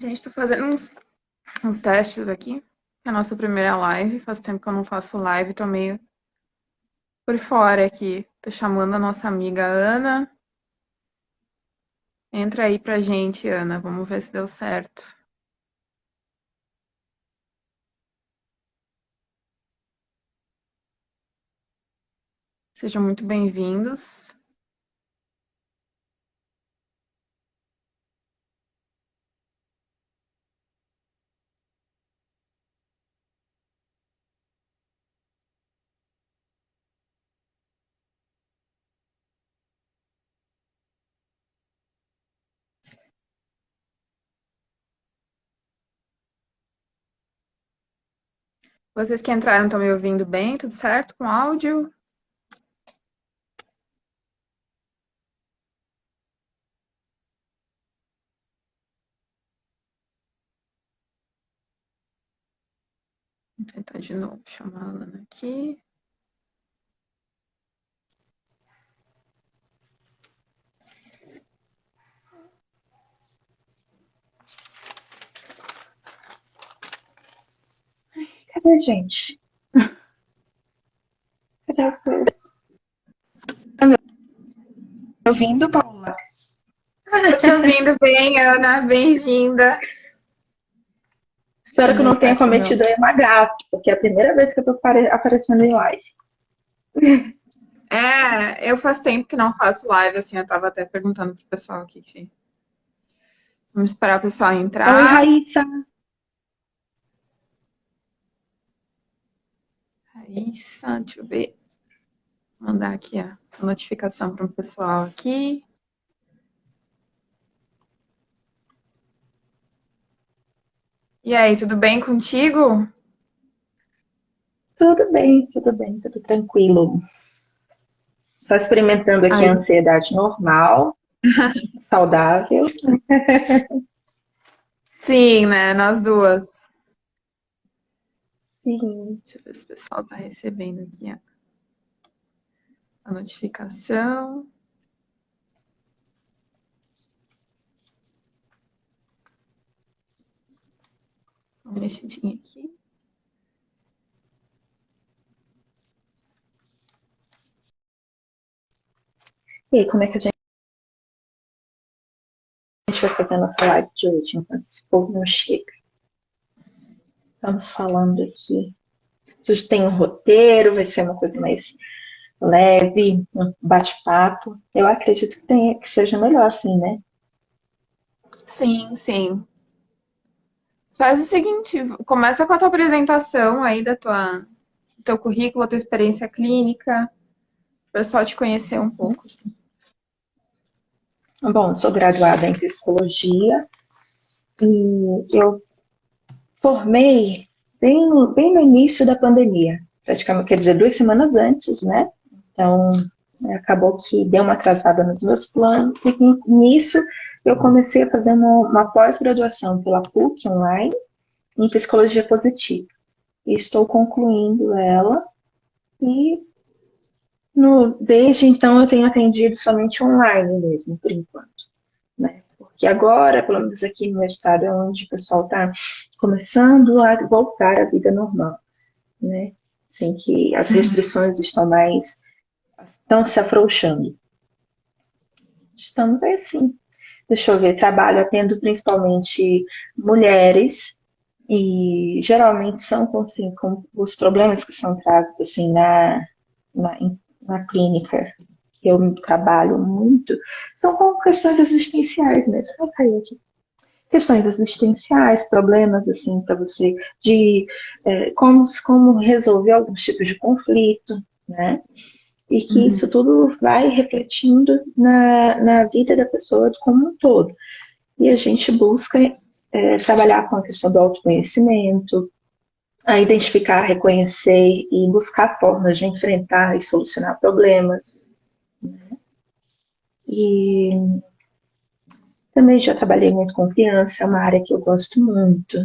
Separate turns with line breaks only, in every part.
Gente, tô fazendo uns testes aqui. É a nossa primeira live. Faz tempo que eu não faço live, tô meio por fora aqui. Tô chamando a nossa amiga Ana. Entra aí pra gente, Ana. Vamos ver se deu certo. Sejam muito bem-vindos. Vocês que entraram estão me ouvindo bem? Tudo certo com o áudio? Vou tentar de novo chamar a Ana aqui.
Cadê, gente? Cadê o povo? Tá me ouvindo, Paula?
Tô te ouvindo bem, Ana. Bem-vinda. Deixa eu
Espero que eu não
ajeitar
tenha
aqui meu.
cometido aí uma gafe, porque é a primeira vez que eu tô aparecendo em live.
Eu faz tempo que não faço live, assim, eu tava até perguntando pro pessoal aqui se. Vamos esperar o pessoal
Oi,
entrar.
Raíssa.
Raíssa, deixa eu ver. Vou mandar aqui a notificação para o pessoal aqui. E aí, tudo bem contigo?
Tudo tranquilo. Só experimentando aqui a
Aí,
ansiedade normal, saudável.
sim, né? Nós duas.
Sim.
Deixa eu ver se o pessoal tá recebendo aqui a notificação. Uma mexidinha aqui.
E aí, como é que a gente vai fazer a nossa live de hoje, enquanto esse povo não chega? Estamos falando aqui. Hoje tem um roteiro, vai ser uma coisa mais leve, um bate-papo. Eu acredito que seja melhor assim, né?
Sim, sim. Faz o seguinte, começa com a tua apresentação aí do teu currículo, a tua experiência clínica, o pessoal te conhecer um pouco, assim.
Bom, sou graduada em psicologia e eu formei bem no início da pandemia, praticamente, quer dizer, 2 semanas antes, né? Então, acabou que deu uma atrasada nos meus planos e nisso eu comecei a fazer uma pós-graduação pela PUC online em psicologia positiva. E estou concluindo ela e desde então eu tenho atendido somente online mesmo, por enquanto. Né? Porque agora, pelo menos aqui no meu estado, é onde o pessoal está começando a voltar à vida normal, né? Assim que as restrições estão se afrouxando. Estamos bem assim. Deixa eu ver, trabalho atendo principalmente mulheres e geralmente são assim, com os problemas que são tratados assim na, na clínica que eu trabalho muito, são com questões existenciais mesmo. Vai cair aqui. Questões existenciais, problemas assim para você de como resolver alguns tipos de conflito, né? E que isso
Uhum.
tudo vai refletindo na vida da pessoa como um todo. E a gente busca trabalhar com a questão do autoconhecimento, a identificar, reconhecer e buscar formas de enfrentar e solucionar problemas. E também já trabalhei muito com criança, é uma área que eu gosto muito.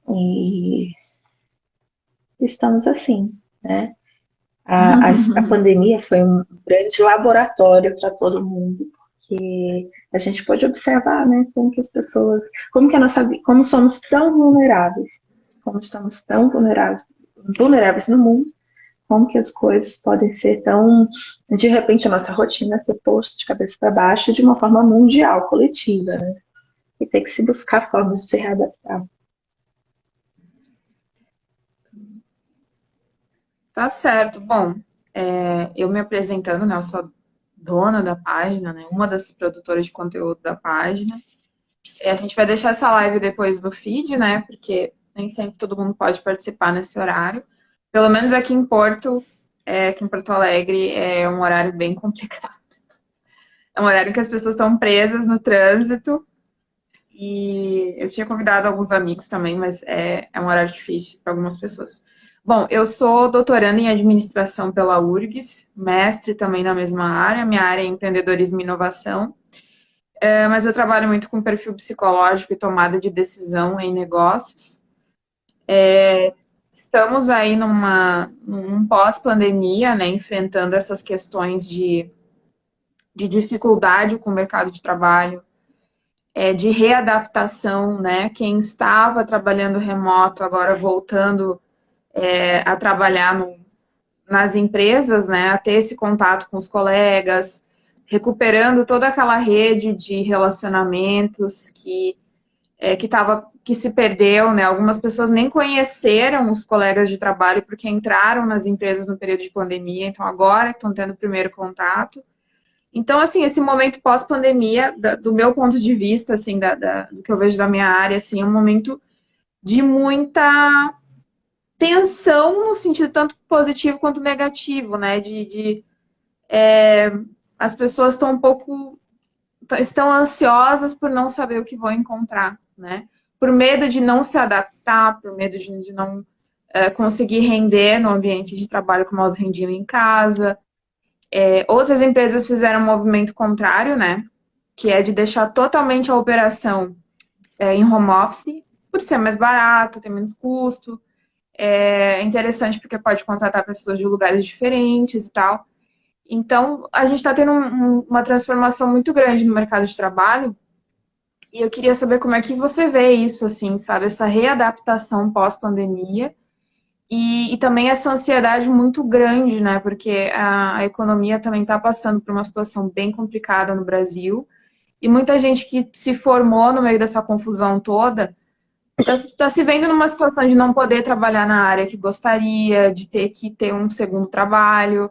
E estamos assim, né? A pandemia foi um grande laboratório para todo mundo, porque a gente pode observar, né, como que as pessoas, como que a nossa, como somos tão vulneráveis, como estamos tão vulneráveis no mundo, como que as coisas podem ser tão, de repente a nossa rotina ser posta de cabeça para baixo de uma forma mundial, coletiva, né? E tem que se buscar formas de se readaptar.
Tá certo. Bom, eu me apresentando, né? Eu sou dona da página, né? Uma das produtoras de conteúdo da página. A gente vai deixar essa live depois no feed, né? Porque nem sempre todo mundo pode participar nesse horário. Pelo menos aqui em Porto Alegre, é um horário bem complicado. É um horário em que as pessoas estão presas no trânsito. E eu tinha convidado alguns amigos também, mas é um horário difícil para algumas pessoas. Bom, eu sou doutoranda em administração pela URGS, mestre também na mesma área. Minha área é empreendedorismo e inovação. Mas eu trabalho muito com perfil psicológico e tomada de decisão em negócios. Estamos aí num pós-pandemia, né, enfrentando essas questões de dificuldade com o mercado de trabalho, de readaptação, né? Quem estava trabalhando remoto, agora voltando a trabalhar nas empresas, né? A ter esse contato com os colegas, recuperando toda aquela rede de relacionamentos que se perdeu, né? Algumas pessoas nem conheceram os colegas de trabalho porque entraram nas empresas no período de pandemia, então agora estão tendo o primeiro contato. Então, assim, esse momento pós-pandemia, do meu ponto de vista, assim, do que eu vejo da minha área, assim, é um momento de muita tensão no sentido tanto positivo quanto negativo, né? As pessoas estão um pouco estão ansiosas por não saber o que vão encontrar, né? Por medo de não se adaptar, por medo de não conseguir render no ambiente de trabalho como elas rendiam em casa. Outras empresas fizeram um movimento contrário, né? Que é de deixar totalmente a operação em home office, por ser mais barato, ter menos custo. É interessante porque pode contratar pessoas de lugares diferentes e tal. Então, a gente está tendo uma transformação muito grande no mercado de trabalho. E eu queria saber como é que você vê isso, assim, sabe? Essa readaptação pós-pandemia e também essa ansiedade muito grande, né? Porque a economia também está passando por uma situação bem complicada no Brasil. E muita gente que se formou no meio dessa confusão toda está se vendo numa situação de não poder trabalhar na área que gostaria, de ter que ter um segundo trabalho.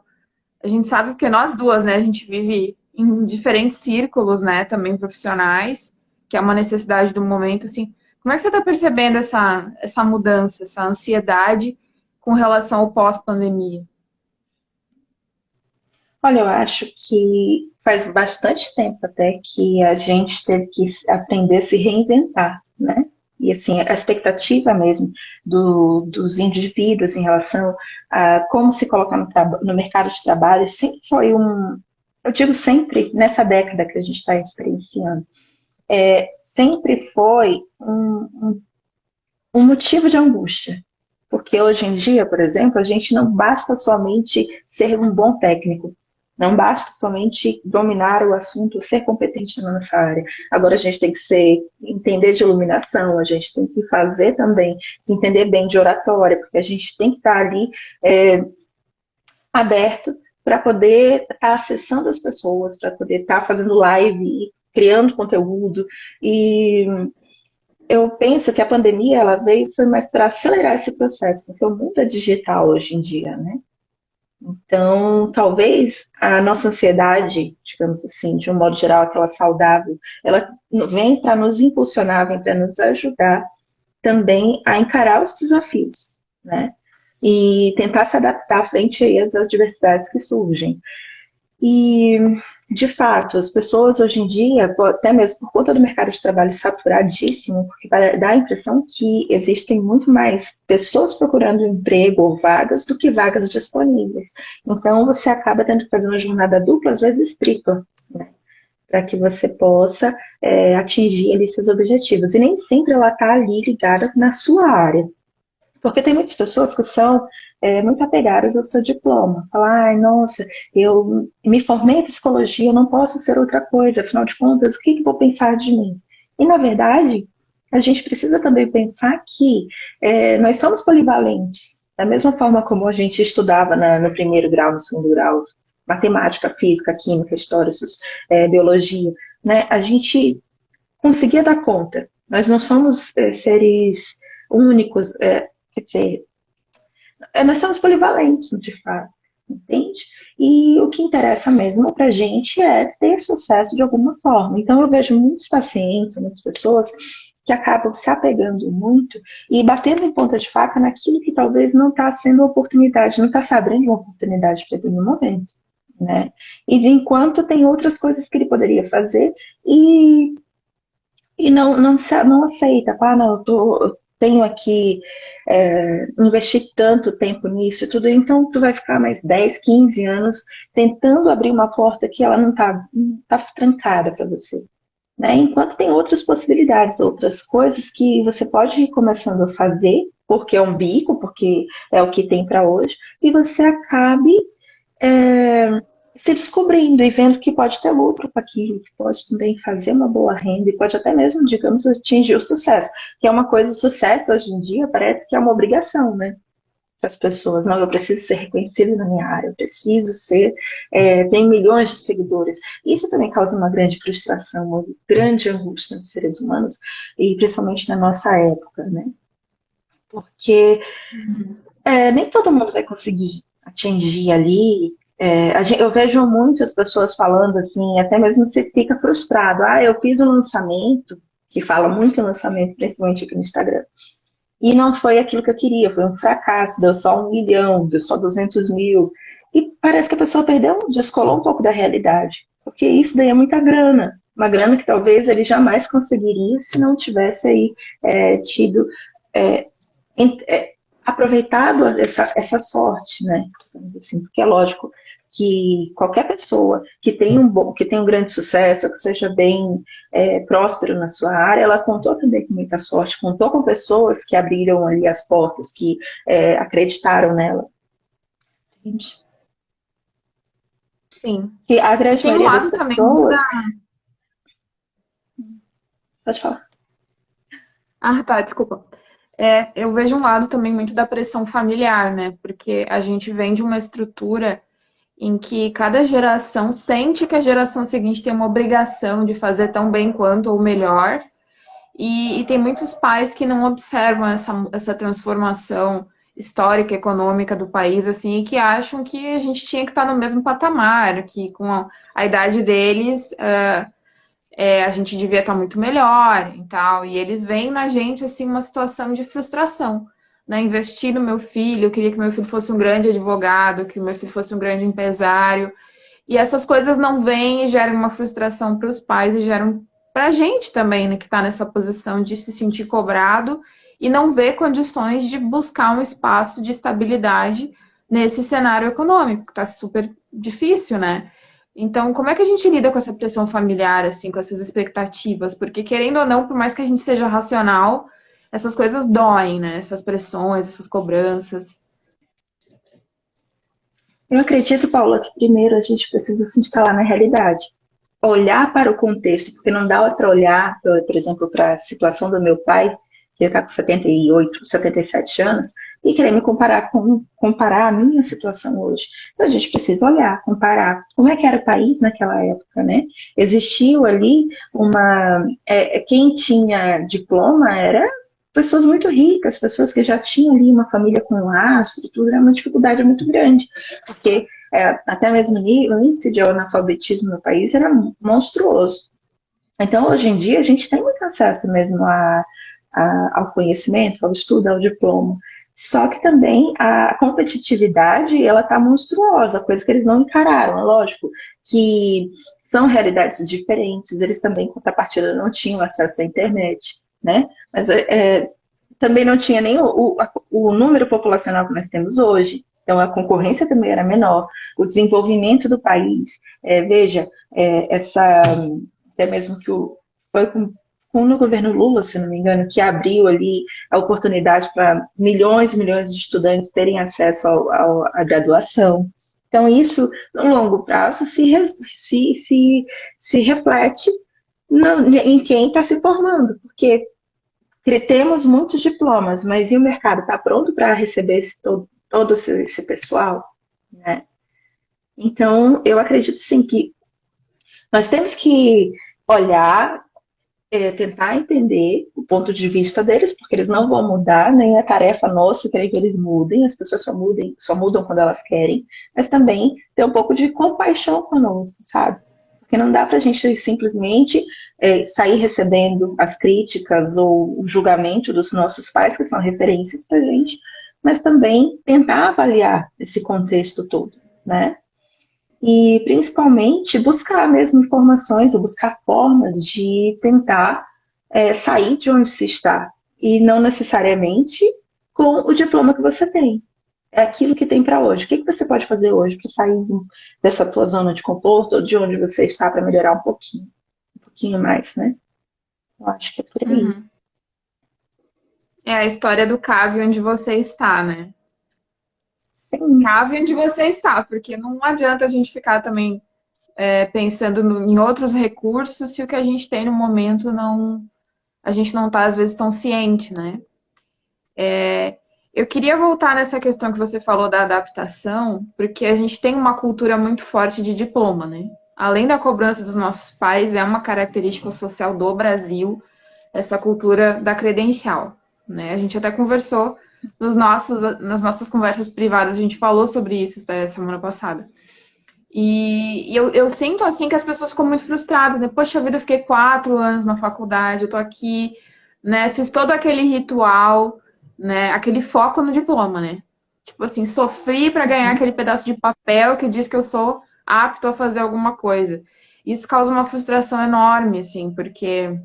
A gente sabe que nós duas, né, a gente vive em diferentes círculos, né, também profissionais, que é uma necessidade do momento, assim. Como é que você está percebendo essa mudança, essa ansiedade com relação ao pós-pandemia?
Olha, eu acho que faz bastante tempo até que a gente teve que aprender a se reinventar, né? E assim, a expectativa mesmo dos indivíduos em relação a como se colocar no mercado de trabalho sempre foi eu digo sempre, nessa década que a gente está experienciando, sempre foi um motivo de angústia. Porque hoje em dia, por exemplo, a gente não basta somente ser um bom técnico, não basta somente dominar o assunto, ser competente na nossa área. Agora a gente tem que entender de iluminação, a gente tem que fazer também, entender bem de oratória, porque a gente tem que estar ali aberto para poder estar acessando as pessoas, para poder estar fazendo live, criando conteúdo. E eu penso que a pandemia ela veio foi mais para acelerar esse processo, porque o mundo é digital hoje em dia, né? Então, talvez a nossa ansiedade, digamos assim, de um modo geral, aquela saudável, ela vem para nos impulsionar, vem para nos ajudar também a encarar os desafios, né? E tentar se adaptar frente aí às adversidades que surgem. E, de fato, as pessoas hoje em dia, até mesmo por conta do mercado de trabalho saturadíssimo, porque dá a impressão que existem muito mais pessoas procurando emprego ou vagas do que vagas disponíveis. Então, você acaba tendo que fazer uma jornada dupla, às vezes tripla, né? Para que você possa atingir ali seus objetivos. E nem sempre ela está ali ligada na sua área. Porque tem muitas pessoas que são muito apegadas ao seu diploma. Falar, ai, nossa, eu me formei em psicologia, eu não posso ser outra coisa, afinal de contas, o que vou pensar de mim? E, na verdade, a gente precisa também pensar que nós somos polivalentes. Da mesma forma como a gente estudava no primeiro grau, no segundo grau, matemática, física, química, história, biologia, né? A gente conseguia dar conta. Nós não somos seres únicos, quer dizer, nós somos polivalentes, de fato, entende? E o que interessa mesmo para a gente é ter sucesso de alguma forma. Então, eu vejo muitos pacientes, muitas pessoas que acabam se apegando muito e batendo em ponta de faca naquilo que talvez não está sendo uma oportunidade, não está se abrindo uma oportunidade para ele no momento, né? E de enquanto tem outras coisas que ele poderia fazer e não aceita, ah, não, eu tenho aqui, investir tanto tempo nisso, tudo, então tu vai ficar mais 10, 15 anos tentando abrir uma porta que ela não tá trancada para você. Né? Enquanto tem outras possibilidades, outras coisas que você pode ir começando a fazer, porque é um bico, porque é o que tem para hoje, e você acabe é, se descobrindo e vendo que pode ter lucro com aquilo, que pode também fazer uma boa renda e pode até mesmo, digamos, atingir o sucesso. Que é uma coisa, o sucesso hoje em dia parece que é uma obrigação, né? Para as pessoas. Não, eu preciso ser reconhecido na minha área, eu preciso ser, tem milhões de seguidores. Isso também causa uma grande frustração, uma grande angústia nos seres humanos, e principalmente na nossa época, né? Porque nem todo mundo vai conseguir atingir ali. Eu vejo muitas pessoas falando assim, até mesmo você fica frustrado. Ah, eu fiz um lançamento, que fala muito em lançamento, principalmente aqui no Instagram, e não foi aquilo que eu queria, foi um fracasso, deu só 1 milhão, deu só 200 mil. E parece que a pessoa descolou um pouco da realidade, porque isso daí é muita grana. Uma grana que talvez ele jamais conseguiria se não tivesse aí tido é, aproveitado essa sorte, né? Assim, porque é lógico que qualquer pessoa que tem um grande sucesso, que seja bem próspero na sua área, ela contou também com muita sorte, contou com pessoas que abriram ali as portas, que acreditaram nela. Entende?
Sim.
Que a
E
grande
tem um
maioria das
lado também muito da.
pessoas. Pode falar.
Ah, tá, desculpa. Eu vejo um lado também muito da pressão familiar, né? Porque a gente vem de uma estrutura em que cada geração sente que a geração seguinte tem uma obrigação de fazer tão bem quanto ou melhor. E tem muitos pais que não observam essa transformação histórica, econômica do país, assim, e que acham que a gente tinha que estar no mesmo patamar, que com a idade deles, a gente devia estar muito melhor e tal. E eles veem na gente, assim, uma situação de frustração, né? Investir no meu filho, eu queria que meu filho fosse um grande advogado, que meu filho fosse um grande empresário. E essas coisas não vêm e geram uma frustração para os pais e geram para a gente também, né, que está nessa posição de se sentir cobrado e não ver condições de buscar um espaço de estabilidade nesse cenário econômico, que está super difícil, né? Então, como é que a gente lida com essa pressão familiar, assim, com essas expectativas? Porque, querendo ou não, por mais que a gente seja racional, essas coisas doem, né? Essas pressões, essas cobranças.
Eu acredito, Paula, que primeiro a gente precisa se instalar na realidade. Olhar para o contexto, porque não dá para olhar, por exemplo, para a situação do meu pai, que está com 78, 77 anos, e querer me comparar a minha situação hoje. Então a gente precisa olhar, comparar como é que era o país naquela época, né? Existiu ali quem tinha diploma era pessoas muito ricas, pessoas que já tinham ali uma família com lastro, tudo era uma dificuldade muito grande, porque até mesmo o índice de analfabetismo no país era monstruoso. Então, hoje em dia, a gente tem muito acesso mesmo ao conhecimento, ao estudo, ao diploma. Só que também a competitividade, ela está monstruosa, coisa que eles não encararam. É lógico que são realidades diferentes, eles também, em contrapartida, não tinham acesso à internet, né? Mas também não tinha nem o número populacional que nós temos hoje. Então, a concorrência também era menor. O desenvolvimento do país, veja, até mesmo que foi com no governo Lula, se não me engano, que abriu ali a oportunidade para milhões e milhões de estudantes terem acesso à graduação. Então, isso, no longo prazo, se reflete em quem está se formando, porque temos muitos diplomas, mas e o mercado está pronto para receber todo esse pessoal? Né? Então, eu acredito sim que nós temos que olhar, tentar entender o ponto de vista deles, porque eles não vão mudar, nem é tarefa nossa querer que eles mudem, as pessoas só mudam quando elas querem, mas também ter um pouco de compaixão conosco, sabe? Porque não dá para a gente simplesmente sair recebendo as críticas ou o julgamento dos nossos pais, que são referências para a gente, mas também tentar avaliar esse contexto todo, né? E principalmente buscar mesmo informações ou buscar formas de tentar sair de onde se está. E não necessariamente com o diploma que você tem. É aquilo que tem para hoje. O que você pode fazer hoje para sair dessa tua zona de conforto ou de onde você está para melhorar um pouquinho mais, né? Eu acho que é por aí.
Uhum. É a história do cave onde você está, né?
Sim.
Cave onde você está, porque não adianta a gente ficar também pensando em outros recursos se o que a gente tem no momento não, a gente não está às vezes tão ciente, né? Eu queria voltar nessa questão que você falou da adaptação, porque a gente tem uma cultura muito forte de diploma, né? Além da cobrança dos nossos pais, é uma característica social do Brasil, essa cultura da credencial, né? A gente até conversou nas nossas conversas privadas, a gente falou sobre isso semana passada. E eu sinto, assim, que as pessoas ficam muito frustradas, né? Poxa vida, eu fiquei 4 anos na faculdade, eu tô aqui, né? Fiz todo aquele ritual, né? Aquele foco no diploma, né? Tipo assim, sofri para ganhar aquele pedaço de papel que diz que eu sou apto a fazer alguma coisa. Isso causa uma frustração enorme, assim, porque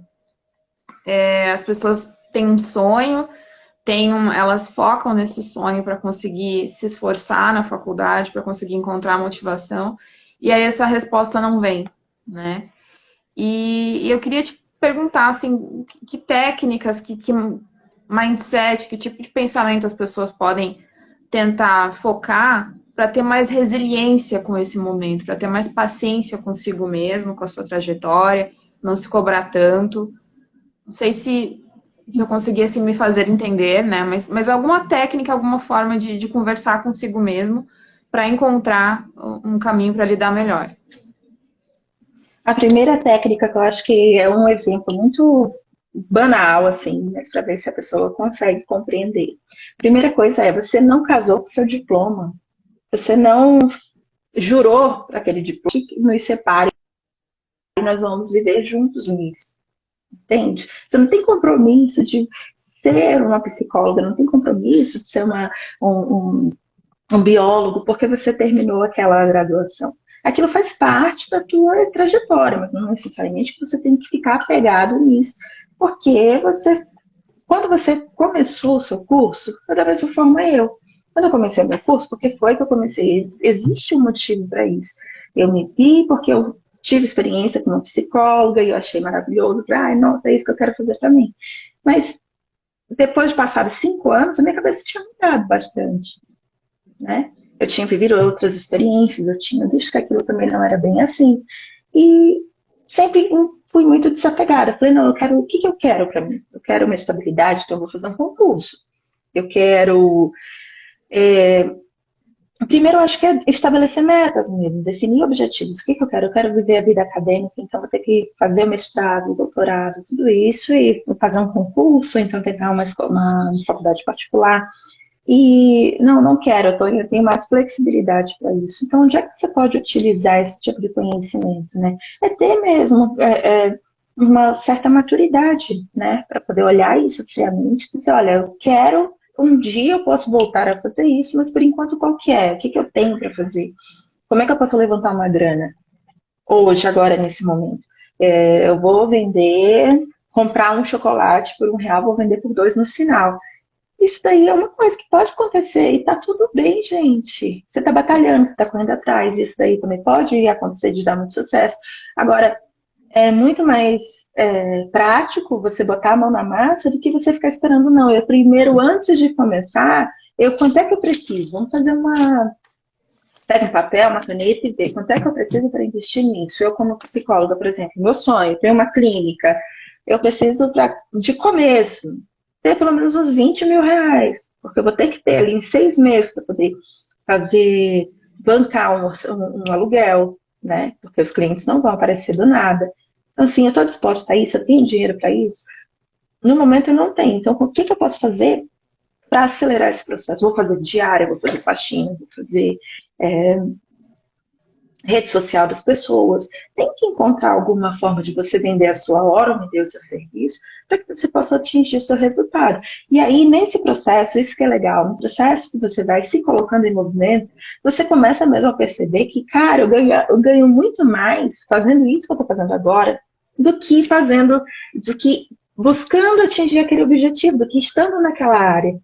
as pessoas têm um sonho, elas focam nesse sonho para conseguir se esforçar na faculdade, para conseguir encontrar motivação, e aí essa resposta não vem, né? E eu queria te perguntar, assim, que técnicas, que mindset, que tipo de pensamento as pessoas podem tentar focar para ter mais resiliência com esse momento, para ter mais paciência consigo mesmo, com a sua trajetória, não se cobrar tanto. Não sei se eu conseguisse me fazer entender, né? Mas alguma técnica, alguma forma de conversar consigo mesmo para encontrar um caminho para lidar melhor.
A primeira técnica que eu acho que é um exemplo muito banal, assim, mas para ver se a pessoa consegue compreender. Primeira coisa é, você não casou com seu diploma. Você não jurou para aquele diploma que nos separe e nós vamos viver juntos nisso. Entende? Você não tem compromisso de ser uma psicóloga, não tem compromisso de ser um biólogo porque você terminou aquela graduação. Aquilo faz parte da tua trajetória, mas não necessariamente que você tem que ficar apegado nisso, porque quando você começou o seu curso, da mesma forma eu. Quando eu comecei meu curso, porque foi que eu comecei? Existe um motivo para isso. Eu me vi porque eu tive experiência com uma psicóloga e eu achei maravilhoso. Ai, nossa, é isso que eu quero fazer para mim. Mas depois de passados 5 anos, a minha cabeça tinha mudado bastante, né? Eu tinha vivido outras experiências, eu tinha visto que aquilo também não era bem assim. E sempre fui muito desapegada. Falei, não, o que eu quero para mim? Eu quero uma estabilidade, então eu vou fazer um concurso. Eu quero. Primeiro, eu acho que é estabelecer metas mesmo, definir objetivos. O que eu quero? Eu quero viver a vida acadêmica, então vou ter que fazer o mestrado, o doutorado, tudo isso, e fazer um concurso, então tentar uma faculdade particular. E não quero, eu tenho mais flexibilidade para isso. Então, onde é que você pode utilizar esse tipo de conhecimento, né? É ter mesmo uma certa maturidade, né? Para poder olhar isso friamente e dizer, olha, eu quero, um dia eu posso voltar a fazer isso, mas por enquanto qual que é? O que eu tenho para fazer? Como é que eu posso levantar uma grana hoje, agora, nesse momento? Eu vou comprar um chocolate por R$ 1, vou vender por 2 no sinal. Isso daí é uma coisa que pode acontecer e tá tudo bem, gente. Você tá batalhando, você tá correndo atrás, isso daí também pode acontecer de dar muito sucesso. Agora, é muito mais prático você botar a mão na massa do que você ficar esperando, não. Eu primeiro, antes de começar, quanto é que eu preciso? Vamos fazer uma. Pega um papel, uma caneta e vê quanto é que eu preciso para investir nisso. Eu, como psicóloga, por exemplo, meu sonho, ter uma clínica, eu preciso, de começo, ter pelo menos uns R$ 20.000, porque eu vou ter que ter ali em 6 meses para poder fazer, bancar um aluguel, né? Porque os clientes não vão aparecer do nada. Então, assim, eu estou disposta a isso, eu tenho dinheiro para isso. No momento eu não tenho. Então, o que, que eu posso fazer para acelerar esse processo? Vou fazer diária, vou fazer faxina, vou fazer é, rede social das pessoas. Tem que encontrar alguma forma de você vender a sua hora, ou vender o seu serviço, para que você possa atingir o seu resultado. E aí, nesse processo, isso que é legal, no processo que você vai se colocando em movimento, você começa mesmo a perceber que, cara, eu ganho muito mais fazendo isso que eu estou fazendo agora, do que buscando atingir aquele objetivo, do que estando naquela área.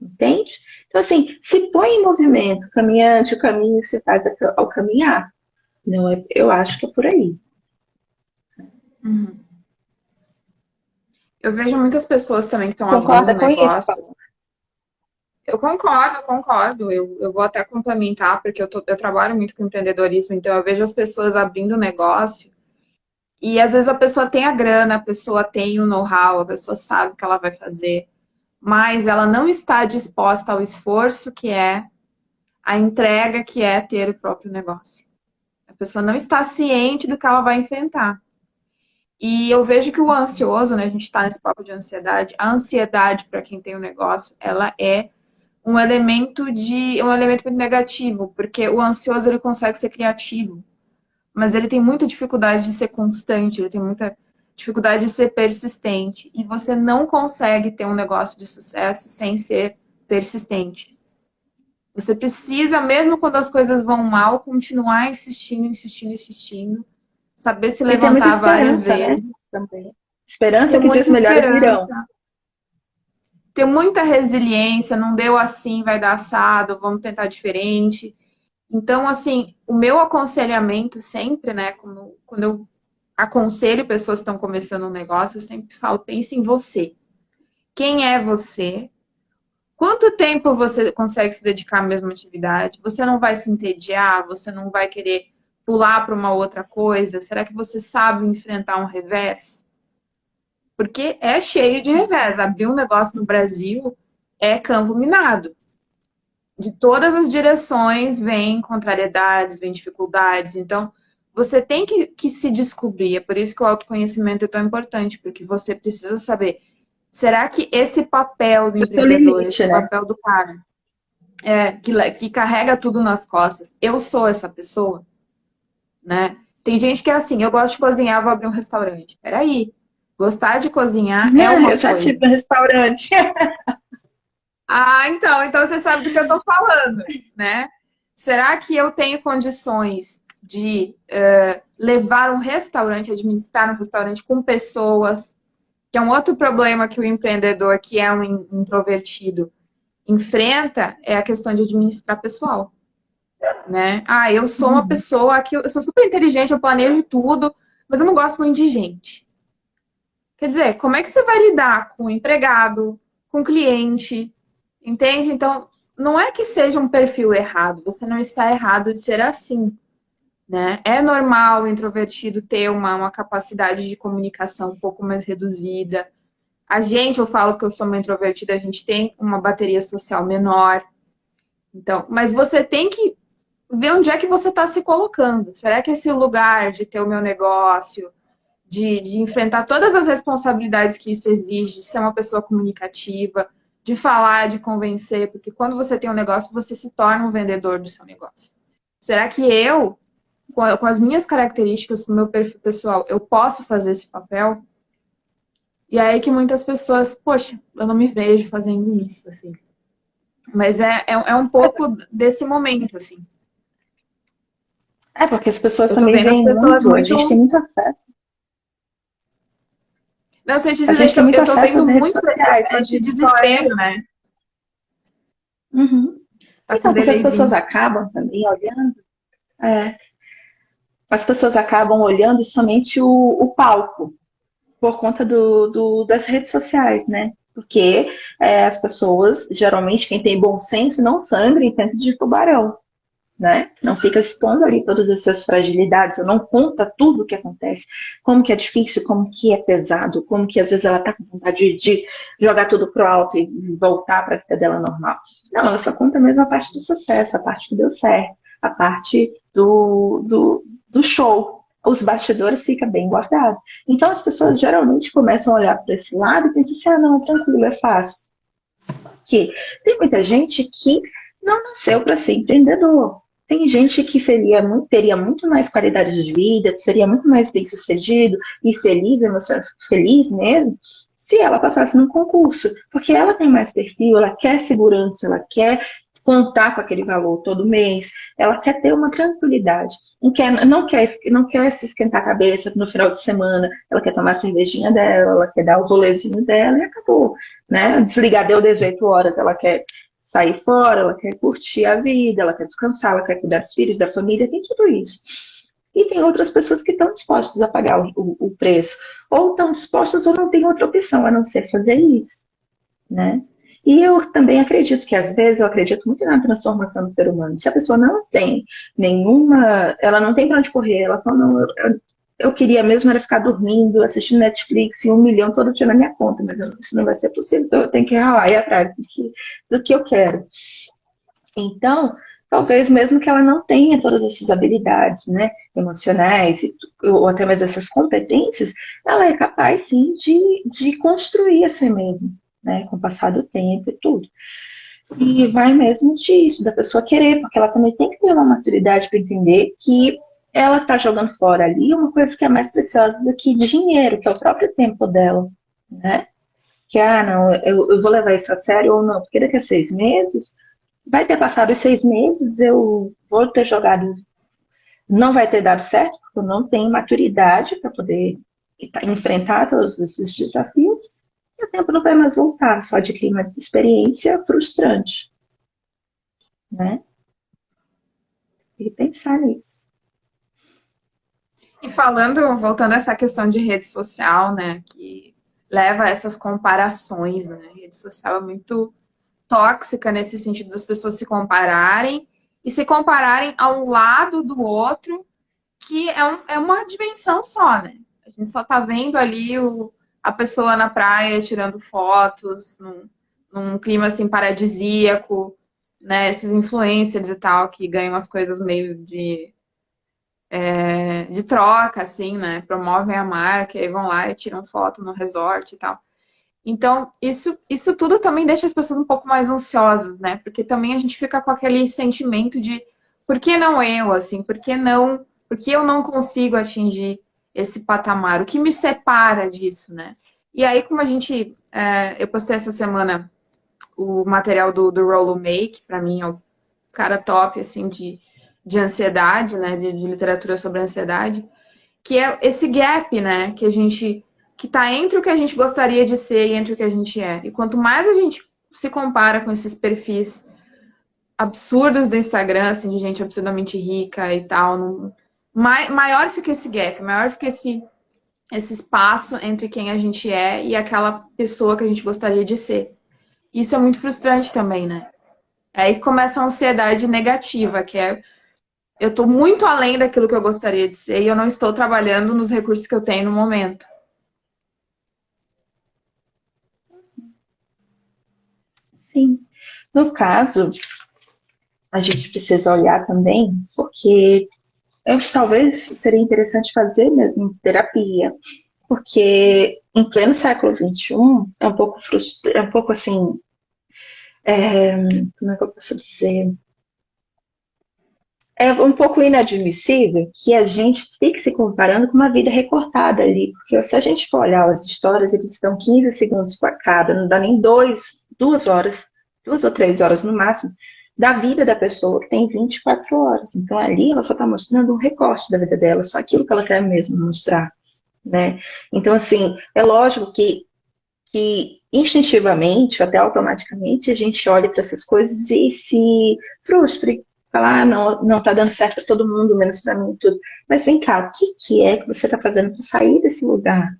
Entende? Então, assim, se põe em movimento, caminhante, o caminho se faz ao caminhar. Não é, eu acho que é por aí.
Uhum. Eu vejo muitas pessoas também que estão abrindo
Concorda com isso,
negócios.
Paulo?
Eu concordo, eu concordo. Eu vou até complementar, porque eu trabalho muito com empreendedorismo, então eu vejo as pessoas abrindo negócio e às vezes a pessoa tem a grana, a pessoa tem o know-how, a pessoa sabe o que ela vai fazer, mas ela não está disposta ao esforço que é a entrega que é ter o próprio negócio. A pessoa não está ciente do que ela vai enfrentar. E eu vejo que o ansioso, né, a gente está nesse papo de ansiedade, a ansiedade para quem tem um negócio, ela é um elemento muito negativo, porque o ansioso ele consegue ser criativo, mas ele tem muita dificuldade de ser constante, ele tem muita dificuldade de ser persistente, e você não consegue ter um negócio de sucesso sem ser persistente. Você precisa, mesmo quando as coisas vão mal, continuar insistindo, insistindo, insistindo, saber se
E ter muita
levantar várias
esperança, né?
vezes,
Também.
ter
Esperança que dias
muita
melhores virão.
esperança, ter muita resiliência, não deu assim, vai dar assado, vamos tentar diferente. Então, assim, o meu aconselhamento sempre, né, quando eu aconselho pessoas que estão começando um negócio, eu sempre falo, pense em você. Quem é você? Quanto tempo você consegue se dedicar à mesma atividade? Você não vai se entediar? Você não vai querer pular para uma outra coisa? Será que você sabe enfrentar um revés? Porque é cheio de revés. Abrir um negócio no Brasil é campo minado. De todas as direções vem contrariedades, vem dificuldades. Então, você tem que se descobrir. É por isso que o autoconhecimento é tão importante, porque você precisa saber: será que esse papel do
O seu
empreendedor, esse
limite, né?
papel do cara, que carrega tudo nas costas, eu sou essa pessoa, né? Tem gente que é assim: eu gosto de cozinhar, vou abrir um restaurante. Peraí, gostar de cozinhar é uma
Eu já
coisa.
tive no restaurante.
Ah, então você sabe do que eu estou falando, né? Será que eu tenho condições de levar um restaurante, administrar um restaurante com pessoas, que é um outro problema que o empreendedor, que é um introvertido, enfrenta, é a questão de administrar pessoal, né? Ah, eu sou uma
Uhum.
pessoa que eu sou super inteligente, eu planejo tudo, mas eu não gosto muito de gente. Quer dizer, como é que você vai lidar com o empregado, com o cliente, entende? Então, não é que seja um perfil errado, você não está errado de ser assim, né? É normal o introvertido ter uma capacidade de comunicação um pouco mais reduzida. A gente, eu falo que eu sou uma introvertida, a gente tem uma bateria social menor. Então, mas você tem que ver onde é que você está se colocando. Será que esse lugar de ter o meu negócio, de enfrentar todas as responsabilidades que isso exige, de ser uma pessoa comunicativa, de falar, de convencer, porque quando você tem um negócio, você se torna um vendedor do seu negócio. Será que eu, com as minhas características, com o meu perfil pessoal, eu posso fazer esse papel? E é aí que muitas pessoas, poxa, eu não me vejo fazendo isso, assim. Mas é um pouco desse momento, assim.
É, porque as pessoas
Eu tô
também
vendo as
veem
pessoas
muito, a gente tem
muito.
muito acesso.
Não sei te
A
dizer
gente
que
tem muito
eu tô
acesso
vendo
às redes
muito
sociais, às
esse
vezes olha.
desespero, né?
Uhum.
Tá com
Então, porque as pessoas
delayzinho.
acabam também olhando. É, as pessoas acabam olhando somente o palco, por conta das redes sociais, né? Porque as pessoas, geralmente, quem tem bom senso, não sangra em tempo de tubarão, né? Não fica expondo ali todas as suas fragilidades, ou não conta tudo o que acontece, como que é difícil, como que é pesado, como que às vezes ela tá com vontade de jogar tudo pro alto e voltar para a vida dela normal. Não, ela só conta mesmo a parte do sucesso, a parte que deu certo, a parte do show. Os bastidores ficam bem guardados. Então as pessoas geralmente começam a olhar para esse lado e pensam assim, ah, não, tranquilo, é fácil. Que tem muita gente que não nasceu para ser empreendedor. Tem gente que teria muito mais qualidade de vida, seria muito mais bem sucedido e feliz, feliz mesmo, se ela passasse num concurso. Porque ela tem mais perfil, ela quer segurança, ela quer contar com aquele valor todo mês, ela quer ter uma tranquilidade. Não quer se esquentar a cabeça no final de semana, ela quer tomar a cervejinha dela, ela quer dar o rolezinho dela e acabou. Né? Desligar deu 18 horas, ela quer sair fora, ela quer curtir a vida, ela quer descansar, ela quer cuidar dos filhos, da família, tem tudo isso. E tem outras pessoas que estão dispostas a pagar o preço, ou estão dispostas ou não tem outra opção a não ser fazer isso, né? E eu também acredito que, às vezes, eu acredito muito na transformação do ser humano. Se a pessoa não tem nenhuma, ela não tem para onde correr, ela fala, não, eu queria mesmo era ficar dormindo, assistindo Netflix e 1 milhão todo dia na minha conta, mas isso não vai ser possível, então eu tenho que ralar e ir atrás do que eu quero. Então, talvez mesmo que ela não tenha todas essas habilidades, né, emocionais, ou até mesmo essas competências, ela é capaz, sim, de construir a si mesma, né, com o passar do tempo e tudo. E vai mesmo disso, da pessoa querer, porque ela também tem que ter uma maturidade para entender que ela está jogando fora ali uma coisa que é mais preciosa do que dinheiro, que é o próprio tempo dela, né? Que, não, eu vou levar isso a sério ou não, porque daqui a 6 meses, vai ter passado os 6 meses, eu vou ter jogado, não vai ter dado certo, porque eu não tenho maturidade para poder enfrentar todos esses desafios, e o tempo não vai mais voltar, só adquirir uma experiência frustrante, né? E pensar nisso.
E falando, voltando a essa questão de rede social, né, que leva a essas comparações, né? A rede social é muito tóxica nesse sentido das pessoas se compararem e se compararem ao lado do outro, que é uma dimensão só, né? A gente só tá vendo ali a pessoa na praia tirando fotos, num clima assim paradisíaco, né? Esses influencers e tal que ganham as coisas meio de troca, assim, né? Promovem a marca, e aí vão lá e tiram foto no resort e tal. Então, isso tudo também deixa as pessoas um pouco mais ansiosas, né? Porque também a gente fica com aquele sentimento de por que não eu, assim, por que eu não consigo atingir esse patamar? O que me separa disso, né? E aí, como eu postei essa semana o material do Rollo Make, para mim é o cara top, assim, de ansiedade, né? De literatura sobre ansiedade, que é esse gap, né? Que tá entre o que a gente gostaria de ser e entre o que a gente é. E quanto mais a gente se compara com esses perfis absurdos do Instagram, assim, de gente absurdamente rica e tal, maior fica esse gap, maior fica esse espaço entre quem a gente é e aquela pessoa que a gente gostaria de ser. Isso é muito frustrante também, né? É aí que começa a ansiedade negativa, que é eu estou muito além daquilo que eu gostaria de ser e eu não estou trabalhando nos recursos que eu tenho no momento.
Sim. No caso, a gente precisa olhar também, porque talvez seria interessante fazer mesmo terapia, porque em pleno século XXI é um pouco frustrante, é um pouco assim, como é que eu posso dizer? É um pouco inadmissível que a gente fique se comparando com uma vida recortada ali, porque se a gente for olhar as histórias, eles estão 15 segundos para cada, não dá nem 2 horas, 2 ou 3 horas no máximo, da vida da pessoa que tem 24 horas. Então ali ela só está mostrando um recorte da vida dela, só aquilo que ela quer mesmo mostrar, né? Então assim, é lógico que instintivamente, até automaticamente, a gente olha para essas coisas e se frustre, falar, ah, não, não tá dando certo para todo mundo, menos para mim e tudo. Mas vem cá, o que, que é que você está fazendo para sair desse lugar?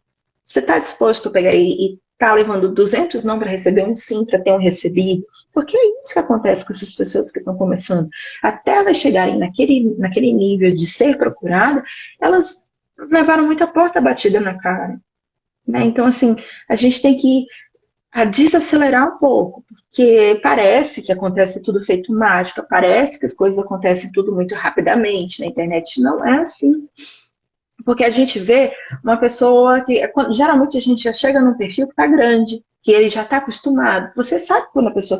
Você está disposto a pegar e tá levando 200 não para receber um sim para ter um recebido? Porque é isso que acontece com essas pessoas que estão começando. Até elas chegarem naquele nível de ser procurada, elas levaram muita porta batida na cara. Né? Então, assim, a gente tem que desacelerar um pouco, porque parece que acontece tudo feito mágica, parece que as coisas acontecem tudo muito rapidamente na internet. Não é assim. Porque a gente vê uma pessoa que, geralmente a gente já chega num perfil que está grande, que ele já está acostumado. Você sabe quando a pessoa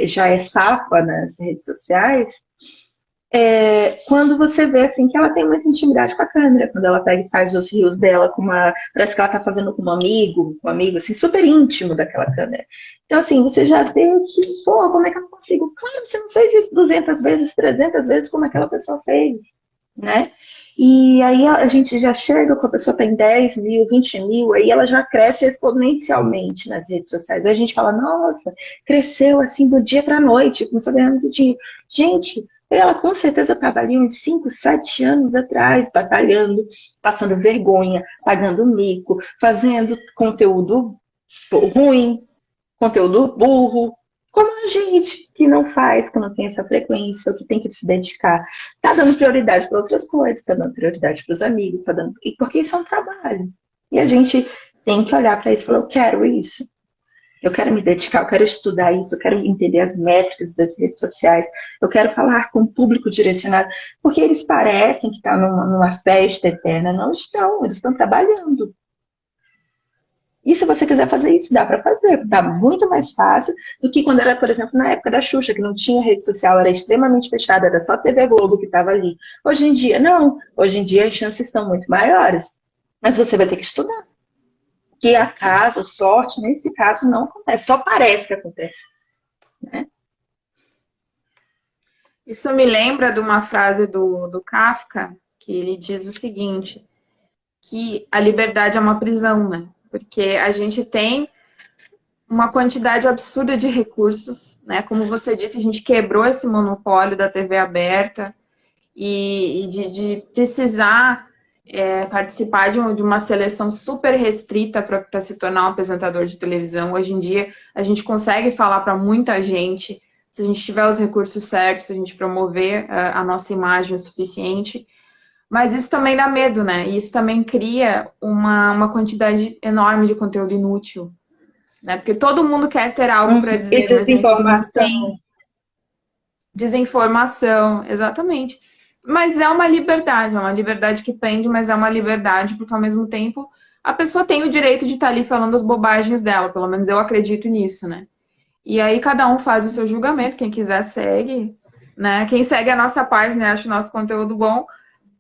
já é safa nas redes sociais, quando você vê assim que ela tem muita intimidade com a câmera, quando ela pega e faz os rios dela parece que ela está fazendo com um amigo assim, super íntimo daquela câmera. Então assim, você já vê que, pô, como é que eu consigo? Claro, você não fez isso 200 vezes, 300 vezes como aquela pessoa fez, né? E aí a gente já chega com a pessoa tem 10 mil, 20 mil, aí ela já cresce exponencialmente nas redes sociais. Aí a gente fala, nossa, cresceu assim do dia para a noite, começou a ganhar muito dinheiro. Gente, ela com certeza estava ali uns 5, 7 anos atrás, batalhando, passando vergonha, pagando mico, fazendo conteúdo ruim, conteúdo burro, como a gente que não faz, que não tem essa frequência, que tem que se dedicar, está dando prioridade para outras coisas, está dando prioridade para os amigos, está dando. Porque isso é um trabalho. E a gente tem que olhar para isso e falar, eu quero isso. Eu quero me dedicar, eu quero estudar isso, eu quero entender as métricas das redes sociais, eu quero falar com o público direcionado, porque eles parecem que estão numa festa eterna, não estão, eles estão trabalhando. E se você quiser fazer isso, dá para fazer. Dá muito mais fácil do que quando era, por exemplo, na época da Xuxa, que não tinha rede social, era extremamente fechada, era só a TV Globo que estava ali. Hoje em dia, não. Hoje em dia as chances estão muito maiores. Mas você vai ter que estudar. Que acaso, sorte, nesse caso não acontece. Só parece que acontece. Né?
Isso me lembra de uma frase do Kafka, que ele diz o seguinte, que a liberdade é uma prisão, né? Porque a gente tem uma quantidade absurda de recursos, né? Como você disse, a gente quebrou esse monopólio da TV aberta e de precisar participar de uma seleção super restrita para se tornar um apresentador de televisão. Hoje em dia, a gente consegue falar para muita gente, se a gente tiver os recursos certos, se a gente promover a nossa imagem o suficiente. Mas isso também dá medo, né? E isso também cria uma quantidade enorme de conteúdo inútil, né? Porque todo mundo quer ter algo para
E
dizer, mas nem todo mundo
desinformação.
tem. Desinformação, exatamente. Mas é uma liberdade que prende, mas é uma liberdade porque ao mesmo tempo a pessoa tem o direito de estar ali falando as bobagens dela, pelo menos eu acredito nisso, né? E aí cada um faz o seu julgamento, quem quiser segue, né? Quem segue a nossa página e acha o nosso conteúdo bom,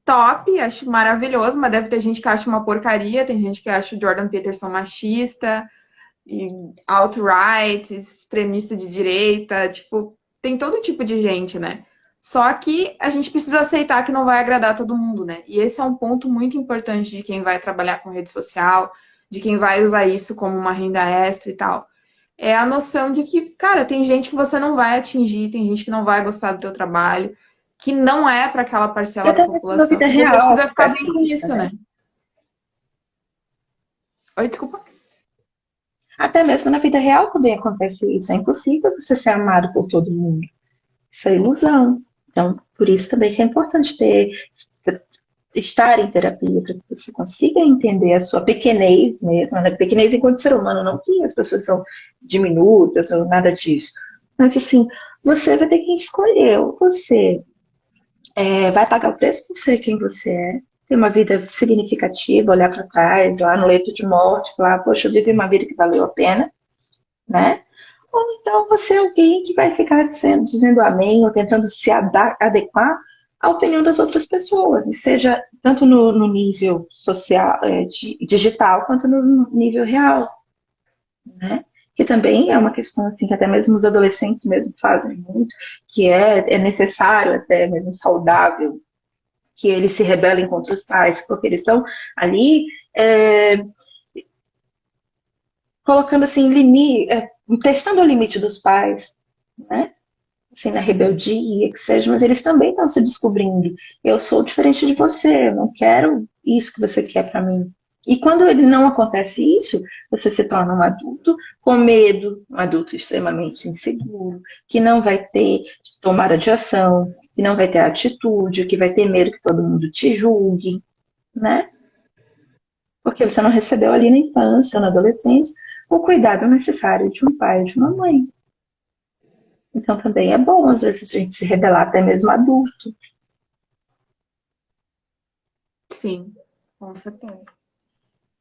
top, acho maravilhoso, mas deve ter gente que acha uma porcaria, tem gente que acha o Jordan Peterson machista, e alt-right, extremista de direita, tipo, tem todo tipo de gente, né? Só que a gente precisa aceitar que não vai agradar todo mundo, né? E esse é um ponto muito importante de quem vai trabalhar com rede social, de quem vai usar isso como uma renda extra e tal. É a noção de que, cara, tem gente que você não vai atingir, tem gente que não vai gostar do teu trabalho, que não é para aquela
E
parcela da
até mesmo na
população.
vida
E você
real
precisa ficar bem
acontece
com
isso,
isso,
né?
né? Oi, desculpa.
Até mesmo na vida real também acontece isso. É impossível você ser amado por todo mundo. Isso é ilusão. Então, por isso também que é importante estar em terapia, para que você consiga entender a sua pequenez mesmo, né? Pequenez enquanto ser humano, não que as pessoas são diminutas ou nada disso. Mas assim, você vai ter que escolher, ou você vai pagar o preço por ser quem você é, ter uma vida significativa, olhar para trás, lá no leito de morte, falar, poxa, eu vivi uma vida que valeu a pena, né? Ou então você é alguém que vai ficar dizendo amém ou tentando se adequar à opinião das outras pessoas, e seja tanto no nível social, digital, quanto no nível real, né? Que também é uma questão assim que até mesmo os adolescentes mesmo fazem muito, que é necessário, até mesmo saudável, que eles se rebelem contra os pais, porque eles estão ali colocando assim limite, testando o limite dos pais, né? assim, na rebeldia, que seja, mas eles também estão se descobrindo. Eu sou diferente de você, eu não quero isso que você quer para mim. E quando ele não acontece isso, você se torna um adulto com medo, um adulto extremamente inseguro, que não vai ter tomada de ação, que não vai ter atitude, que vai ter medo que todo mundo te julgue, né? Porque você não recebeu ali na infância, na adolescência, o cuidado necessário de um pai e de uma mãe. Então também é bom, às vezes, a gente se rebelar até mesmo adulto.
Sim, com certeza.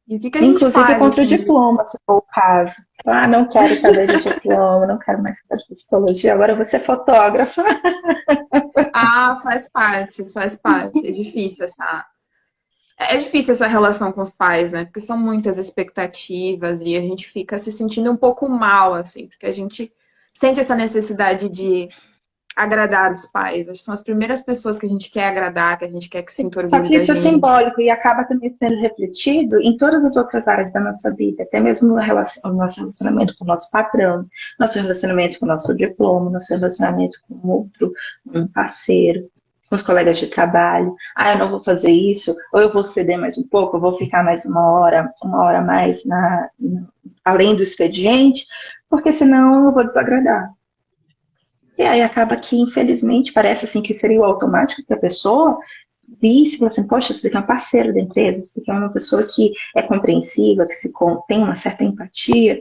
E o que que a gente
Inclusive
faz,
contra o
assim, de...
diploma, se for o caso. Ah, não quero saber de diploma, não quero mais saber de psicologia, agora eu vou ser fotógrafa.
Ah, faz parte, faz parte. É difícil essa relação com os pais, né? Porque são muitas expectativas e a gente fica se sentindo um pouco mal, assim, porque a gente sente essa necessidade de agradar os pais. Acho que são as primeiras pessoas que a gente quer agradar, que a gente quer que sinta
Só
orgulho
que
da
isso é
gente.
simbólico e acaba também sendo refletido em todas as outras áreas da nossa vida, até mesmo no nosso relacionamento com o nosso patrão, nosso relacionamento com o nosso diploma, nosso relacionamento com outro, um parceiro, com os colegas de trabalho. Ah, eu não vou fazer isso, ou eu vou ceder mais um pouco, eu vou ficar mais uma hora a mais além do expediente, porque senão eu vou desagradar. E aí acaba que, infelizmente, parece assim que seria o automático que a pessoa visse e fala assim, poxa, isso daqui é um parceiro da empresa, isso daqui é uma pessoa que é compreensiva, que tem uma certa empatia,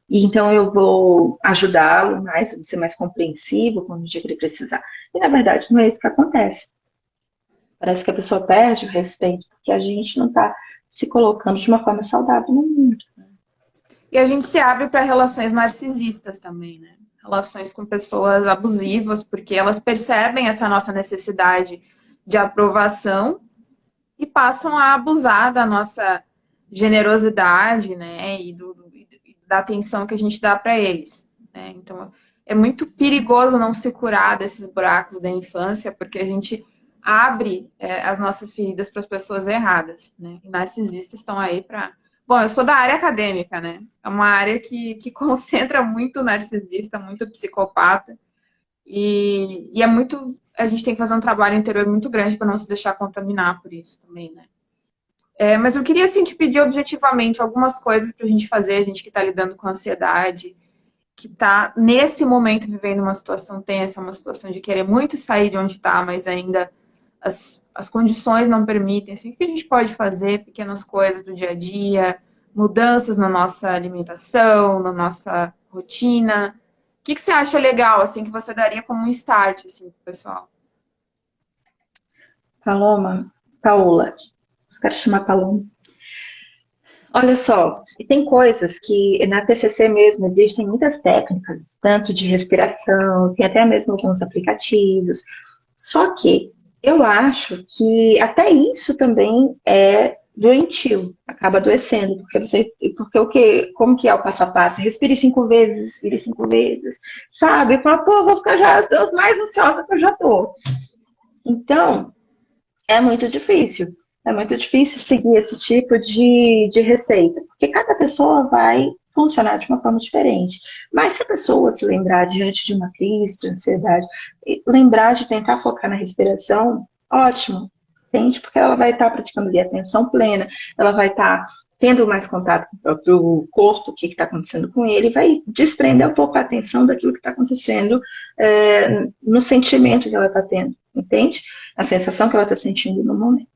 e então eu vou ajudá-lo mais, vou ser mais compreensivo quando o dia que ele precisar. E na verdade não é isso que acontece. Parece que a pessoa perde o respeito, porque a gente não está se colocando de uma forma saudável no mundo.
E a gente se abre para relações narcisistas também, né? Relações com pessoas abusivas, porque elas percebem essa nossa necessidade de aprovação e passam a abusar da nossa generosidade, né? Da atenção que a gente dá para eles, né? Então, é muito perigoso não se curar desses buracos da infância, porque a gente abre as nossas feridas para as pessoas erradas, né? E narcisistas estão aí para. Bom, eu sou da área acadêmica, né? É uma área que concentra muito narcisista, muito psicopata, e é muito. A gente tem que fazer um trabalho interior muito grande para não se deixar contaminar por isso também, né? Mas eu queria, assim, te pedir objetivamente algumas coisas para a gente fazer, a gente que está lidando com ansiedade, que está nesse momento vivendo uma situação tensa, uma situação de querer muito sair de onde está, mas ainda as condições não permitem. Assim, o que a gente pode fazer? Pequenas coisas do dia a dia, mudanças na nossa alimentação, na nossa rotina. O que você acha legal, assim, que você daria como um start, assim, pro pessoal?
Paloma, Paola, quero chamar Paloma. Olha só, e tem coisas que na TCC mesmo existem muitas técnicas, tanto de respiração, tem até mesmo alguns aplicativos. Só que eu acho que até isso também é doentio, acaba adoecendo, porque o que, como que é o passo a passo? Respire 5 vezes, expire 5 vezes, sabe? Fala, pô, eu vou ficar já mais ansiosa que eu já tô. Então, é muito difícil. É muito difícil seguir esse tipo de receita, porque cada pessoa vai funcionar de uma forma diferente. Mas se a pessoa se lembrar diante de uma crise de ansiedade, lembrar de tentar focar na respiração, ótimo, entende? Porque ela vai estar praticando ali a atenção plena, ela vai estar tendo mais contato com o próprio corpo, o que está acontecendo com ele, vai desprender um pouco a atenção daquilo que está acontecendo no sentimento que ela está tendo, entende? A sensação que ela está sentindo no momento.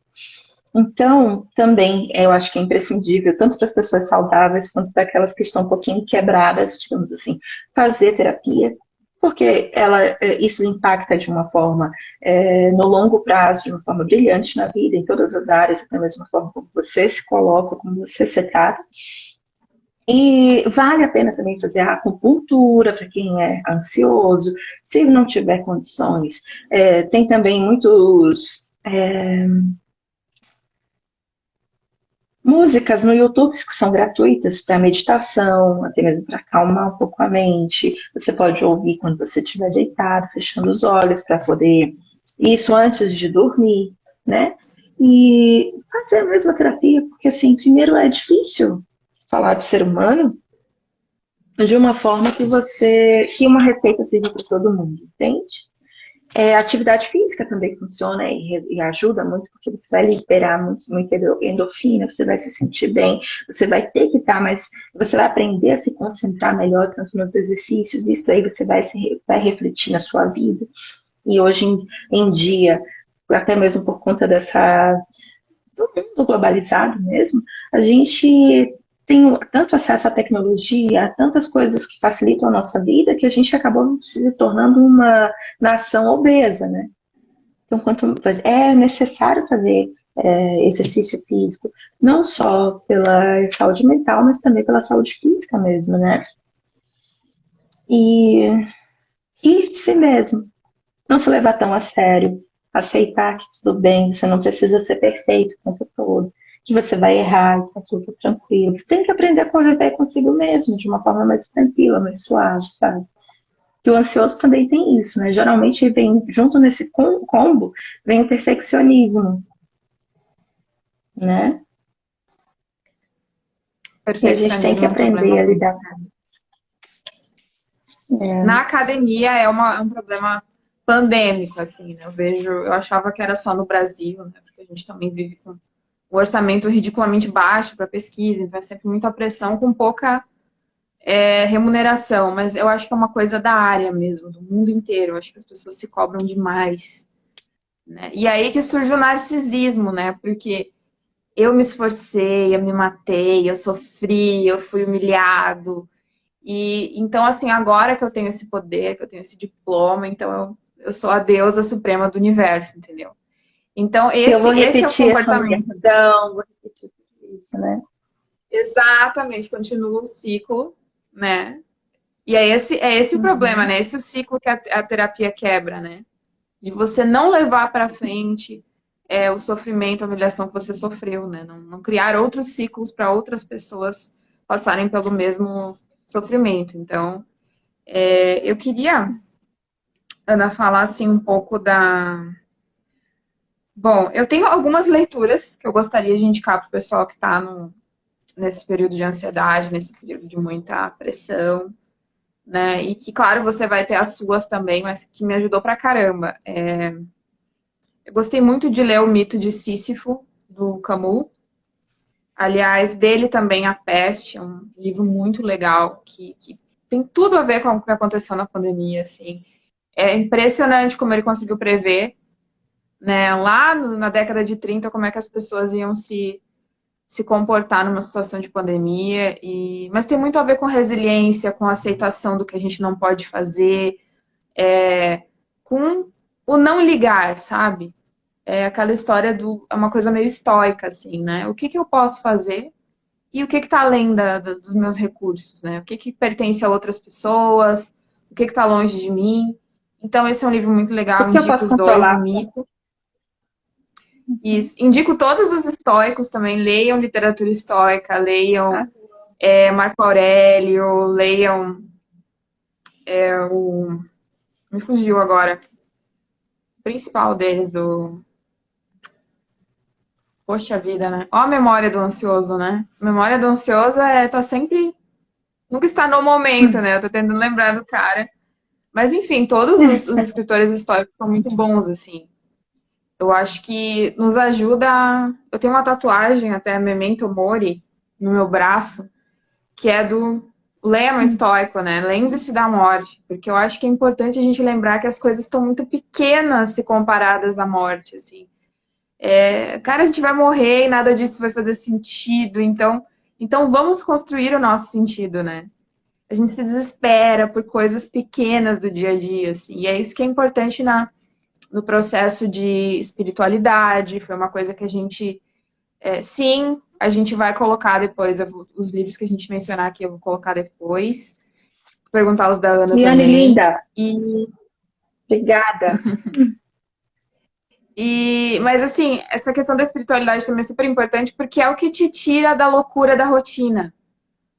Então, também eu acho que é imprescindível, tanto para as pessoas saudáveis quanto para aquelas que estão um pouquinho quebradas, digamos assim, fazer terapia, porque isso impacta de uma forma, no longo prazo, de uma forma brilhante na vida, em todas as áreas, da mesma forma como você se coloca, como você se trata. E vale a pena também fazer a acupuntura para quem é ansioso, se não tiver condições. Tem também muitos. Músicas no YouTube que são gratuitas para meditação, até mesmo para acalmar um pouco a mente. Você pode ouvir quando você estiver deitado, fechando os olhos, para poder. Isso antes de dormir, né? E fazer a mesma terapia, porque assim, primeiro é difícil falar de ser humano, de uma forma que uma receita sirva para todo mundo, entende? A atividade física também funciona e ajuda muito, porque você vai liberar muito endorfina, você vai se sentir bem, você vai ter que estar mais, você vai aprender a se concentrar melhor, tanto nos exercícios, isso aí você vai refletir na sua vida. E hoje em dia, até mesmo por conta do mundo globalizado mesmo, a gente tem tanto acesso à tecnologia, a tantas coisas que facilitam a nossa vida, que a gente acabou se tornando uma nação obesa, né? Então, é necessário fazer exercício físico, não só pela saúde mental, mas também pela saúde física mesmo, né? E ir de si mesmo, não se levar tão a sério, aceitar que tudo bem, você não precisa ser perfeito o tempo todo, que você vai errar, tá tudo tranquilo. Você tem que aprender a conviver consigo mesmo de uma forma mais tranquila, mais suave, sabe? Que o ansioso também tem isso, né? Geralmente vem junto nesse combo, vem o perfeccionismo, né? E a gente tem
Perfeccionismo
que
é um problema
aprender a
muito
lidar
sério.
com
Na
é,
academia é um problema pandêmico, assim, né? Eu achava que era só no Brasil, né? Porque a gente também vive com um orçamento ridiculamente baixo para pesquisa, então é sempre muita pressão com pouca remuneração, mas eu acho que é uma coisa da área mesmo, do mundo inteiro. Eu acho que as pessoas se cobram demais, né? E aí que surge o narcisismo, né? Porque eu me esforcei, eu me matei, eu sofri, eu fui humilhado. E então, assim, agora que eu tenho esse poder, que eu tenho esse diploma, então eu sou a deusa suprema do universo, entendeu? Então,
eu vou
esse é o
repetir essa
comportamento.
humilhação, vou repetir tudo isso, né?
Exatamente, continua o ciclo, né? E é esse o problema,
Uhum.
né? Esse é o ciclo que a terapia quebra, né? De você não levar para frente o sofrimento, a humilhação que você sofreu, né? Não criar outros ciclos para outras pessoas passarem pelo mesmo sofrimento. Então, eu queria, Ana, falar assim um pouco da. Bom, eu tenho algumas leituras que eu gostaria de indicar para o pessoal que está nesse período de ansiedade, nesse período de muita pressão, né? E que, claro, você vai ter as suas também, mas que me ajudou pra caramba. Eu gostei muito de ler O Mito de Sísifo, do Camus. Aliás, dele também A Peste, é um livro muito legal, que tem tudo a ver com o que aconteceu na pandemia, assim. É impressionante como ele conseguiu prever, né, lá na década de 30, como é que as pessoas iam se comportar numa situação de pandemia. Mas tem muito a ver com resiliência, com aceitação do que a gente não pode fazer, com o não ligar, sabe? É aquela história é uma coisa meio estoica, assim, né? O que que eu posso fazer e o que está além dos meus recursos, né? O que que pertence a outras pessoas, o que está longe de mim. Então, esse é um livro muito
O
legal,
que eu
indico
posso
os dois, O
controlar?
Mito. E indico todos os estoicos também, leiam literatura estoica, leiam
Tá?
Marco Aurélio, leiam o... Me fugiu agora. O principal deles, do... Poxa vida, né? Ó a memória do ansioso, né? A memória do ansioso tá sempre... Nunca está no momento, né? Eu tô tentando lembrar do cara. Mas, enfim, todos os escritores históricos são muito bons, assim. Eu acho que nos ajuda. Eu tenho uma tatuagem, até Memento Mori, no meu braço, que é do lema estoico, né? Lembre-se da morte. Porque eu acho que é importante a gente lembrar que as coisas estão muito pequenas se comparadas à morte, assim. Cara, a gente vai morrer e nada disso vai fazer sentido. Então vamos construir o nosso sentido, né? A gente se desespera por coisas pequenas do dia a dia, assim. E é isso que é importante no processo de espiritualidade. Foi uma coisa que a gente, sim, a gente vai colocar depois, os livros que a gente mencionar aqui eu vou colocar depois. Vou perguntar os da Ana
Liane,
também.
linda,
E,
obrigada.
mas assim, essa questão da espiritualidade também é super importante porque é o que te tira da loucura da rotina.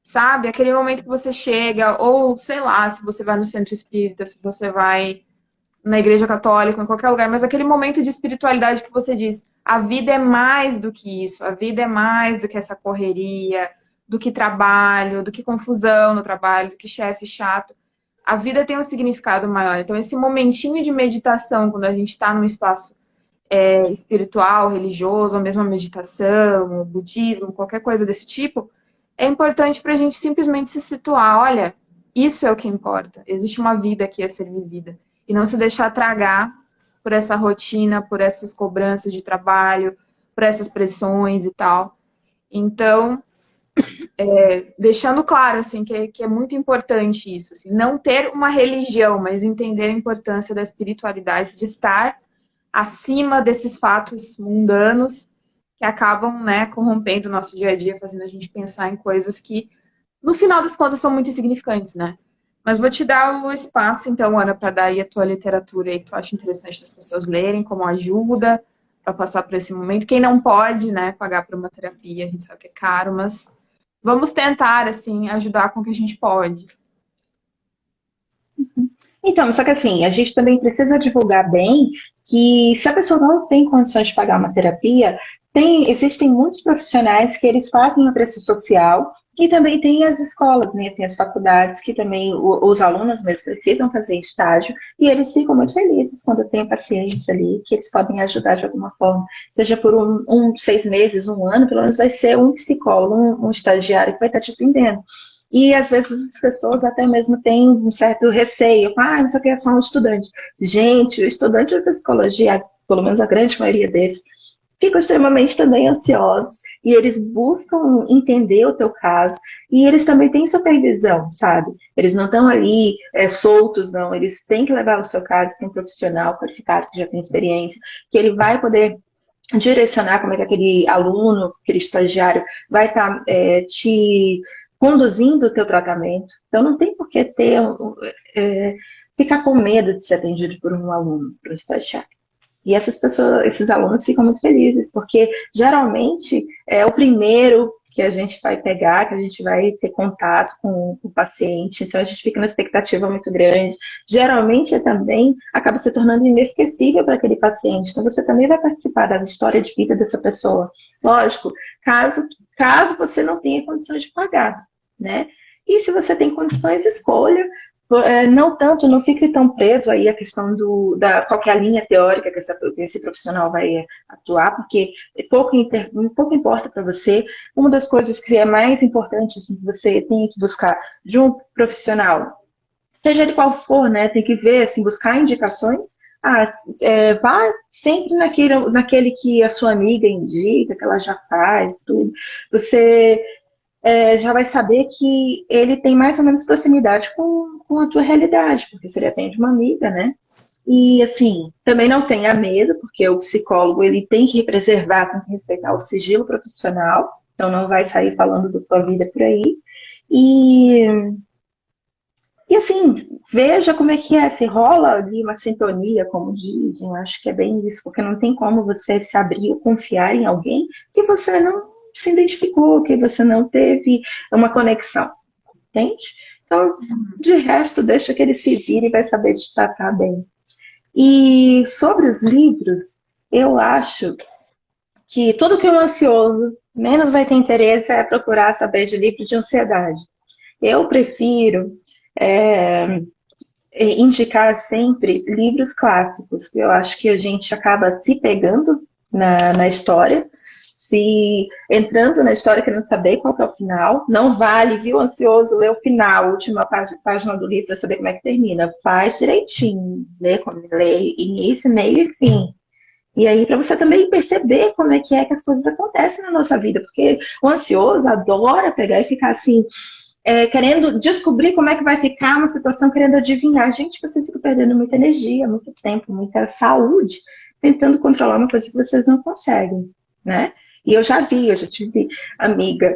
Sabe? Aquele momento que você chega, ou sei lá, se você vai no centro espírita, se você vai na igreja católica, em qualquer lugar, mas aquele momento de espiritualidade que você diz: a vida é mais do que isso, a vida é mais do que essa correria, do que trabalho, do que confusão no trabalho, do que chefe chato. A vida tem um significado maior. Então, esse momentinho de meditação, quando a gente está num espaço espiritual, religioso, ou mesmo a meditação, o budismo, qualquer coisa desse tipo, é importante para a gente simplesmente se situar. Olha, isso é o que importa. Existe uma vida aqui a ser vivida. E não se deixar tragar por essa rotina, por essas cobranças de trabalho, por essas pressões e tal. Então, deixando claro, assim, que é muito importante isso, assim, não ter uma religião, mas entender a importância da espiritualidade, de estar acima desses fatos mundanos que acabam, né, corrompendo o nosso dia a dia, fazendo a gente pensar em coisas que, no final das contas, são muito insignificantes, né? Mas vou te dar o espaço, então, Ana, para dar aí a tua literatura aí que tu acha interessante das pessoas lerem, como ajuda para passar por esse momento. Quem não pode, né, pagar por uma terapia, a gente sabe que é caro, mas vamos tentar, assim, ajudar com o que a gente pode.
Então, só que assim, a gente também precisa divulgar bem que se a pessoa não tem condições de pagar uma terapia, existem muitos profissionais que eles fazem o preço social e também tem as escolas, né? Tem as faculdades que também os alunos mesmo precisam fazer estágio e eles ficam muito felizes quando tem pacientes ali que eles podem ajudar de alguma forma, seja por 6 meses, um ano, pelo menos vai ser um psicólogo, um estagiário que vai estar te atendendo. E às vezes as pessoas até mesmo têm um certo receio. Isso aqui é só um estudante. Gente, o estudante de psicologia, pelo menos a grande maioria deles, ficam extremamente também ansiosos e eles buscam entender o teu caso e eles também têm supervisão, sabe? Eles não estão ali soltos, não. Eles têm que levar o seu caso para um profissional qualificado que já tem experiência, que ele vai poder direcionar como é que aquele aluno, aquele estagiário vai estar te conduzindo o teu tratamento. Então, não tem por que ficar com medo de ser atendido por um aluno, por um estagiário. E essas pessoas, esses alunos ficam muito felizes, porque geralmente é o primeiro que a gente vai pegar, que a gente vai ter contato com o paciente, então a gente fica numa expectativa muito grande. Geralmente também acaba se tornando inesquecível para aquele paciente, então você também vai participar da história de vida dessa pessoa. Lógico, caso você não tenha condições de pagar, né? E se você tem condições, escolha. Não tanto, não fique tão preso aí a questão qual que é a linha teórica que esse profissional vai atuar, porque pouco importa para você. Uma das coisas que é mais importante, assim, que você tem que buscar de um profissional, seja ele qual for, né, tem que ver, assim, buscar indicações. Vá sempre naquele que a sua amiga indica, que ela já faz, tudo. Você já vai saber que ele tem mais ou menos proximidade com a tua realidade, porque se ele atende uma amiga, né? E, assim, também não tenha medo, porque o psicólogo, ele tem que preservar, tem que respeitar o sigilo profissional, então não vai sair falando da tua vida por aí. E, assim, veja como é que é, se rola ali uma sintonia, como dizem, eu acho que é bem isso, porque não tem como você se abrir ou confiar em alguém que você não se identificou, que você não teve uma conexão, entende? Então, de resto, deixa que ele se vire e vai saber te tratar bem. E sobre os livros, eu acho que tudo que é um ansioso menos vai ter interesse é procurar saber de livro de ansiedade. Eu prefiro é, indicar sempre livros clássicos, que eu acho que a gente acaba se pegando na história, se entrando na história querendo saber qual que é o final. Não vale, viu, ansioso, ler o final, a última página do livro para saber como é que termina. Faz direitinho, lê início, meio e fim. E aí, para você também perceber como é que as coisas acontecem na nossa vida, porque o ansioso adora pegar e ficar assim, querendo descobrir como é que vai ficar uma situação, querendo adivinhar. Gente, vocês ficam perdendo muita energia, muito tempo, muita saúde, tentando controlar uma coisa que vocês não conseguem, né? E eu já tive amiga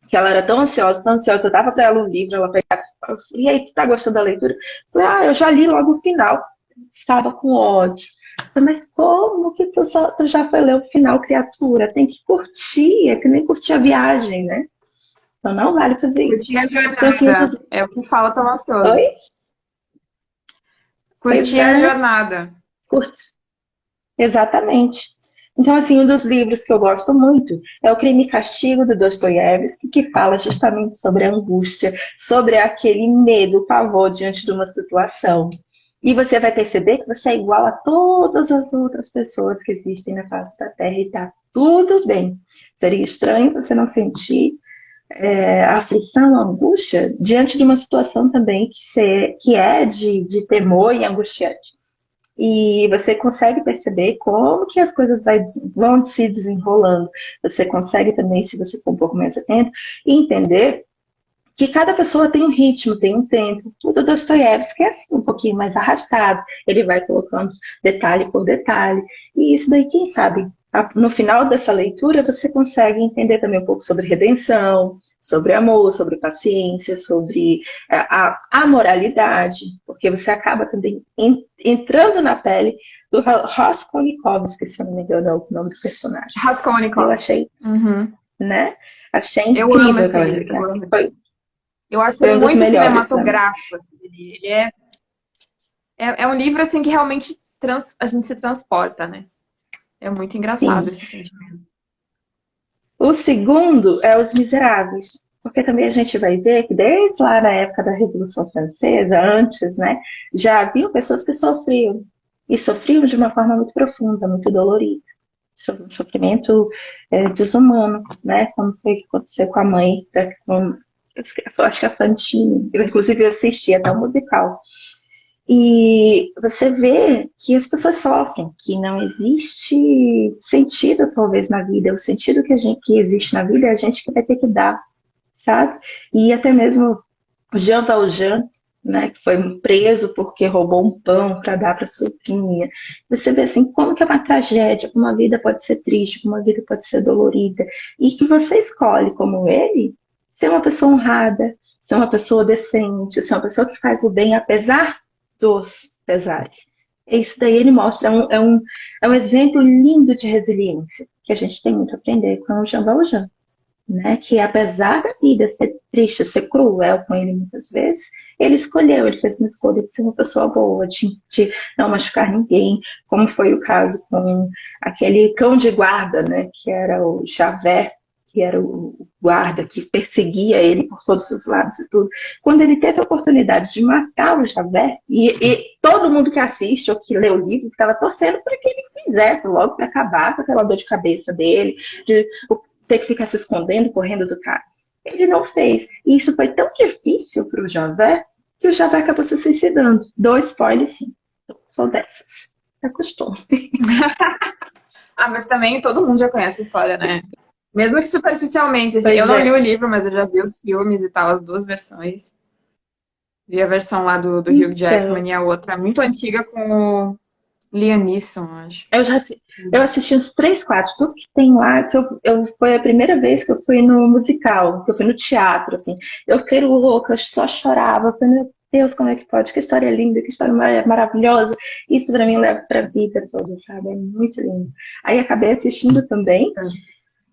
que ela era tão ansiosa, eu dava para ela um livro, ela pegava, e aí, tu tá gostando da leitura? Eu falei, eu já li logo o final. Ficava com ódio. Mas como que tu já foi ler o final, criatura? Tem que curtir, é que nem curtir a viagem, né? Então não vale fazer isso.
Curtir a
Então, assim,
jornada é o que fala tão ansioso.
oi? Pois
Curtir a
é,
jornada.
curte. Exatamente. Então, assim, um dos livros que eu gosto muito é O Crime e Castigo, do Dostoiévski, que fala justamente sobre a angústia, sobre aquele medo, pavor diante de uma situação. E você vai perceber que você é igual a todas as outras pessoas que existem na face da Terra e está tudo bem. Seria estranho você não sentir a aflição, a angústia diante de uma situação também que é de temor e angustiante. E você consegue perceber como que as coisas vão se desenrolando. Você consegue também, se você for um pouco mais atento, entender que cada pessoa tem um ritmo, tem um tempo. O do Dostoiévski é assim, um pouquinho mais arrastado. Ele vai colocando detalhe por detalhe. E isso daí, quem sabe, no final dessa leitura, você consegue entender também um pouco sobre redenção, sobre amor, sobre paciência, sobre a moralidade, porque você acaba também entrando na pele do Raskolnikov, se eu não me engano é o nome do personagem. Eu
Raskolnikov.
achei,
Uhum.
né? Achei
Eu amo
incrível
esse
aquela.
livro, eu amo esse
Foi,
livro. Eu acho
foi
ele
um dos
muito
melhores para mim.
cinematográfico, assim. Ele é um livro, assim, que realmente a gente se transporta, né? É muito
Sim.
engraçado esse sentimento.
O segundo é Os Miseráveis, porque também a gente vai ver que desde lá na época da Revolução Francesa, antes, né, já haviam pessoas que sofriam, e sofriam de uma forma muito profunda, muito dolorida. Um sofrimento desumano, né, como foi que aconteceu com a mãe, eu acho que a Fantine, eu inclusive assisti até o musical. E você vê que as pessoas sofrem, que não existe sentido, talvez, na vida. O sentido que existe na vida é a gente que vai ter que dar, sabe? E até mesmo o Jean Valjean, né, que foi preso porque roubou um pão para dar para sua filhinha. Você vê assim, como que é uma tragédia, como a vida pode ser triste, como a vida pode ser dolorida. E que você escolhe, como ele, ser uma pessoa honrada, ser uma pessoa decente, ser uma pessoa que faz o bem apesar dos pesares. Isso daí ele mostra, é um exemplo lindo de resiliência, que a gente tem muito a aprender com o Jean Valjean, né? Que apesar da vida ser triste, ser cruel com ele muitas vezes, ele escolheu, ele fez uma escolha de ser uma pessoa boa, de não machucar ninguém, como foi o caso com aquele cão de guarda, né? Que era o Javert, que era o guarda que perseguia ele por todos os lados e tudo. Quando ele teve a oportunidade de matar o Javert, e todo mundo que assiste ou que lê o livro estava torcendo para que ele fizesse logo para acabar com aquela dor de cabeça dele, de ter que ficar se escondendo, correndo do cara. Ele não fez. E isso foi tão difícil para o Javert que o Javert acabou se suicidando. Dou spoiler, sim. Eu sou dessas. Se acostume.
Ah, mas também todo mundo já conhece a história, né? Mesmo que superficialmente, assim. Eu
Pois
não li
é.
o livro, mas eu já vi os filmes e tal, as duas versões. Vi a versão lá do Hugh
Então,
Jackman e a outra muito antiga com o Liam Neeson, acho.
eu já eu assisti uns 3, 4, tudo que tem lá, que foi a primeira vez que eu fui no musical, que eu fui no teatro, assim. Eu fiquei louca, eu só chorava. Eu falei, meu Deus, como é que pode? Que história linda, que história maravilhosa. Isso pra mim leva pra vida toda, sabe? É muito lindo. Aí acabei assistindo também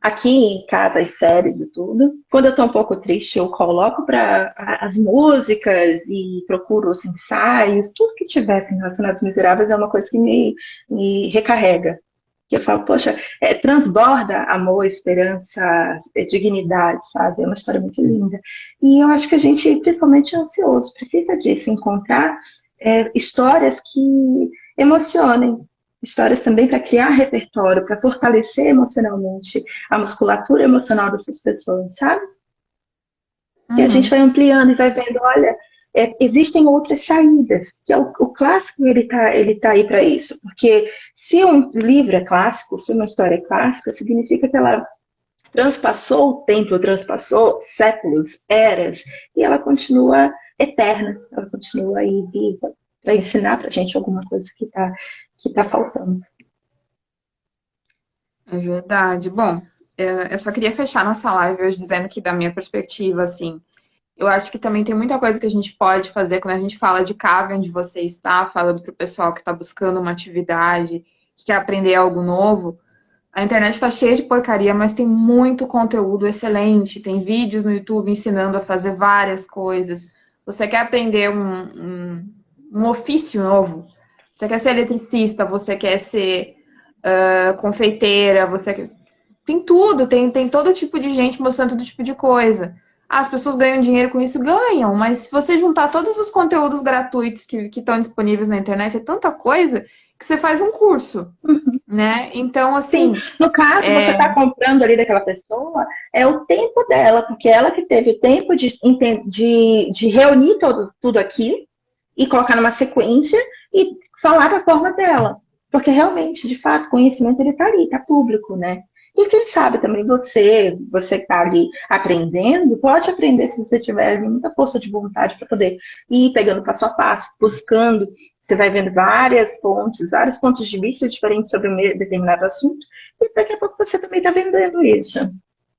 aqui em casa as séries e tudo. Quando eu tô um pouco triste, eu coloco para as músicas e procuro os ensaios, tudo que tivesse relacionado aos Miseráveis é uma coisa que me recarrega. Que eu falo, poxa, transborda amor, esperança, dignidade, sabe? É uma história muito linda. E eu acho que a gente, principalmente ansioso, precisa disso, encontrar histórias que emocionem, histórias também para criar repertório, para fortalecer emocionalmente a musculatura emocional dessas pessoas, sabe? E a gente
Uhum.
vai ampliando e vai vendo, olha, existem outras saídas, que é o clássico ele tá aí para isso, porque se um livro é clássico, se uma história é clássica, significa que ela transpassou o tempo, transpassou séculos, eras, e ela continua eterna, ela continua aí viva, para ensinar para a gente alguma coisa que tá faltando.
É verdade. Bom, eu só queria fechar nossa live hoje dizendo que, da minha perspectiva, assim, eu acho que também tem muita coisa que a gente pode fazer quando a gente fala de casa onde você está, falando para o pessoal que está buscando uma atividade, que quer aprender algo novo. A internet está cheia de porcaria, mas tem muito conteúdo excelente. Tem vídeos no YouTube ensinando a fazer várias coisas. Você quer aprender um ofício novo? Você quer ser eletricista? Você quer ser confeiteira, você tem tudo, tem todo tipo de gente mostrando todo tipo de coisa. Ah, as pessoas ganham dinheiro com isso? Ganham, mas se você juntar todos os conteúdos gratuitos que estão disponíveis na internet, é tanta coisa que você faz um curso,
Uhum.
né? Então,
Sim,
assim,
no caso, você está comprando ali daquela pessoa, é o tempo dela, porque ela que teve o tempo de reunir tudo aquilo e colocar numa sequência e falar da forma dela. Porque realmente, de fato, o conhecimento ele está ali, está público, né? E quem sabe também você que está ali aprendendo, pode aprender se você tiver muita força de vontade para poder ir pegando passo a passo, buscando. Você vai vendo várias fontes, vários pontos de vista diferentes sobre um determinado assunto, e daqui a pouco você também está vendendo isso,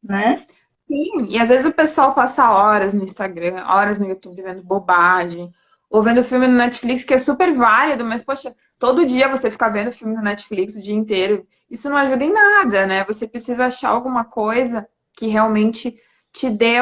né?
sim, e às vezes o pessoal passa horas no Instagram, horas no YouTube vendo bobagem, ou vendo filme no Netflix que é super válido, mas poxa, todo dia você ficar vendo filme no Netflix o dia inteiro, isso não ajuda em nada, né? Você precisa achar alguma coisa que realmente te dê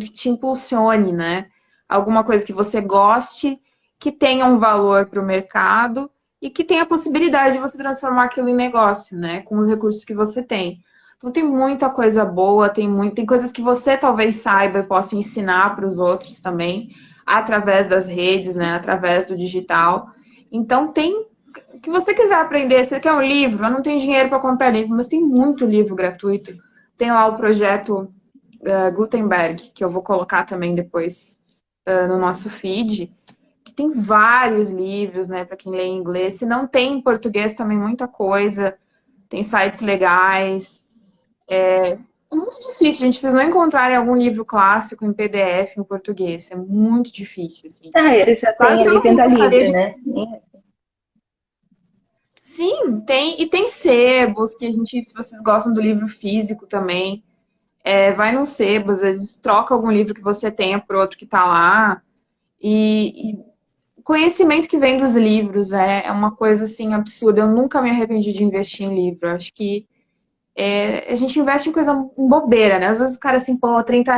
que te impulsione, né? Alguma coisa que você goste, que tenha um valor para o mercado e que tenha a possibilidade de você transformar aquilo em negócio, né? Com os recursos que você tem. Então tem muita coisa boa, tem coisas que você talvez saiba e possa ensinar para os outros também, através das redes, né, através do digital. Então tem o que você quiser aprender, você quer um livro, eu não tenho dinheiro para comprar livro, mas tem muito livro gratuito. Tem lá o projeto Gutenberg, que eu vou colocar também depois no nosso feed, que tem vários livros, né, para quem lê em inglês. Se não tem em português também muita coisa, tem sites legais. É muito difícil, gente, vocês não encontrarem algum livro clássico em PDF em português. É muito difícil, assim.
Ah, eles já
Claro
têm
que
ali
todo mundo
venda
gostaria
livre,
de.
né?
Sim, tem. E tem sebos que a gente, se vocês gostam do livro físico também, vai no sebo, às vezes troca algum livro que você tenha por outro que tá lá. E o conhecimento que vem dos livros é uma coisa assim absurda. Eu nunca me arrependi de investir em livro. Eu acho que a gente investe em coisa em bobeira, né? Às vezes o cara assim, pô, R$ 30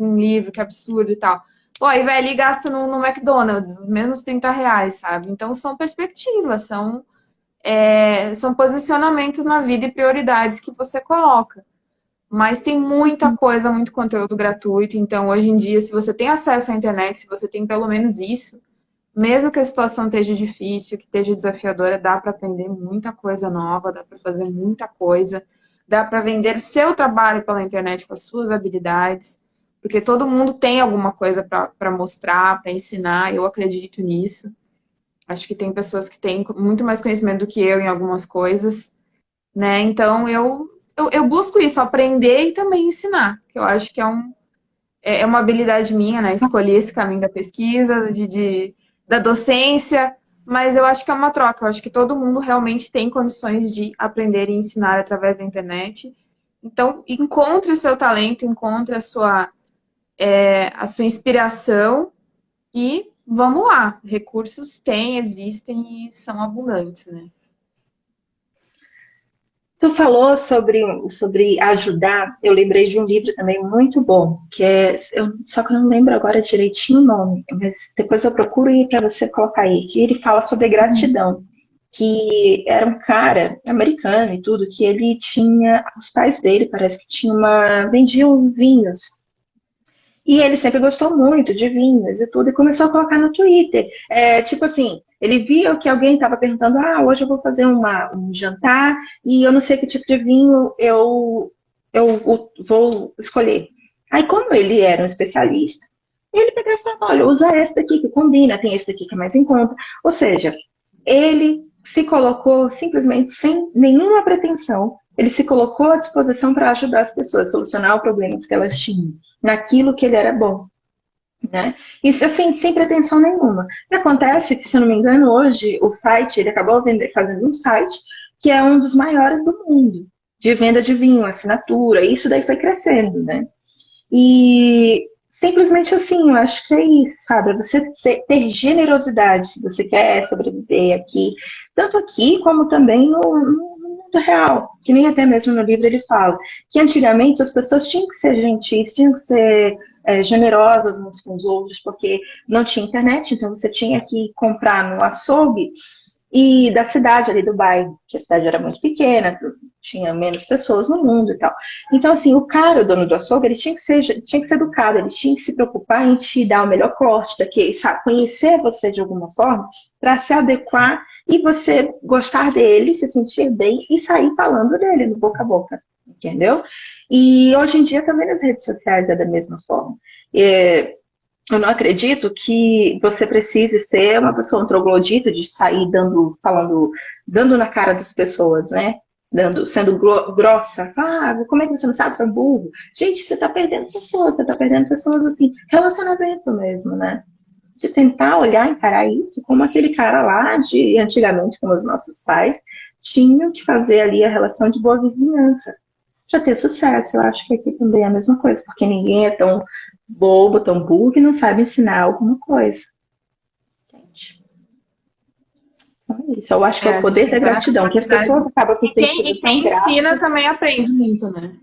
num livro, que absurdo e tal. Pô, aí vai ali e gasta no McDonald's, os mesmos R$ 30, sabe? Então são perspectivas, são posicionamentos na vida e prioridades que você coloca. Mas tem muita coisa, muito conteúdo gratuito. Então, hoje em dia, se você tem acesso à internet, se você tem pelo menos isso, mesmo que a situação esteja difícil, que esteja desafiadora, dá para aprender muita coisa nova, dá para fazer muita coisa, dá para vender o seu trabalho pela internet com as suas habilidades, porque todo mundo tem alguma coisa para mostrar, para ensinar, eu acredito nisso. Acho que tem pessoas que têm muito mais conhecimento do que eu em algumas coisas, né? Então eu busco isso, aprender e também ensinar, que eu acho que é uma habilidade minha, né? Escolhi esse caminho da pesquisa, da docência, mas eu acho que é uma troca. Eu acho que todo mundo realmente tem condições de aprender e ensinar através da internet. Então, encontre o seu talento, encontre a sua inspiração e vamos lá. Recursos tem, existem e são abundantes, né?
Tu falou sobre ajudar, eu lembrei de um livro também muito bom, só que eu não lembro agora direitinho o nome, mas depois eu procuro ir para você colocar aí, que ele fala sobre
Uhum.
gratidão, que era um cara americano e tudo, que ele tinha, os pais dele parece que vendiam vinhos, e ele sempre gostou muito de vinhos e tudo, e começou a colocar no Twitter. Tipo assim, ele via que alguém estava perguntando: ah, hoje eu vou fazer um jantar e eu não sei que tipo de vinho eu vou escolher. Aí, como ele era um especialista, ele pegava e falava: olha, usa esse daqui que combina, tem esse daqui que é mais em conta. Ou seja, ele se colocou simplesmente sem nenhuma pretensão, ele se colocou à disposição para ajudar as pessoas a solucionar os problemas que elas tinham, naquilo que ele era bom, né? Isso assim, sem pretensão nenhuma. E acontece que, se eu não me engano, hoje o site, ele acabou fazendo um site que é um dos maiores do mundo, de venda de vinho, assinatura, e isso daí foi crescendo, né? E simplesmente assim, eu acho que é isso, sabe? É você ter generosidade se você quer sobreviver aqui, tanto aqui como também no mundo real, que nem até mesmo no livro ele fala, que antigamente as pessoas tinham que ser gentis, tinham que ser generosas uns com os outros, porque não tinha internet, então você tinha que comprar no açougue e da cidade ali do bairro, que a cidade era muito pequena, tinha menos pessoas no mundo e tal. Então, assim, o cara, o dono do açougue, ele tinha que ser educado, ele tinha que se preocupar em te dar o melhor corte daqui, sabe? Conhecer você de alguma forma, para se adequar e você gostar dele, se sentir bem e sair falando dele no boca a boca, entendeu? E hoje em dia também nas redes sociais é da mesma forma. É, eu não acredito que você precise ser uma pessoa um troglodita de sair falando, dando na cara das pessoas, né? Sendo grossa. Ah, como é que você não sabe, você é um burro? Gente, você está perdendo pessoas assim, relacionamento mesmo, né? De tentar olhar, encarar isso como aquele cara lá de antigamente, como os nossos pais, tinham que fazer ali a relação de boa vizinhança para ter sucesso. Eu acho que aqui também é a mesma coisa, porque ninguém é tão bobo, tão burro que não sabe ensinar alguma coisa. Gente, então é isso. Eu acho que é o
A gente
poder
tem
da
plena
gratidão, que as
capacidade.
pessoas acabam se
E
sentindo tão
quem ensina
gratas.
também aprende muito, né?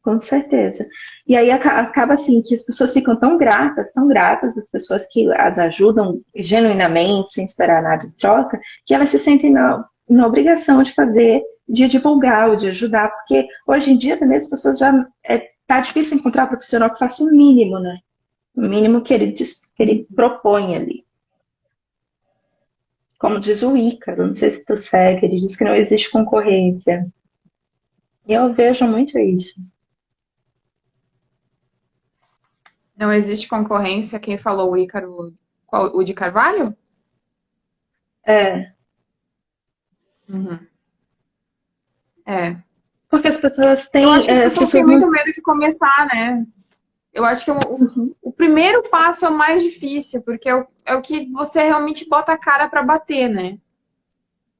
Com certeza. E aí acaba assim que as pessoas ficam tão gratas, as pessoas que as ajudam genuinamente, sem esperar nada em troca, que elas se sentem na obrigação de fazer, de divulgar ou de ajudar, porque hoje em dia também as pessoas já tá difícil encontrar um profissional que faça o mínimo, né? O mínimo que ele propõe ali. Como diz o Ícaro, não sei se tu segue, ele diz que não existe concorrência. E eu vejo muito isso.
Não existe concorrência. Quem falou o Ícaro? O de Carvalho?
É,
Uhum. É.
porque as pessoas
Eu acho
têm,
que as
as
pessoas têm
pessoas
muito
não.
medo de começar, né? Eu acho que
Uhum.
o primeiro passo é o mais difícil, porque é o que você realmente bota a cara para bater, né?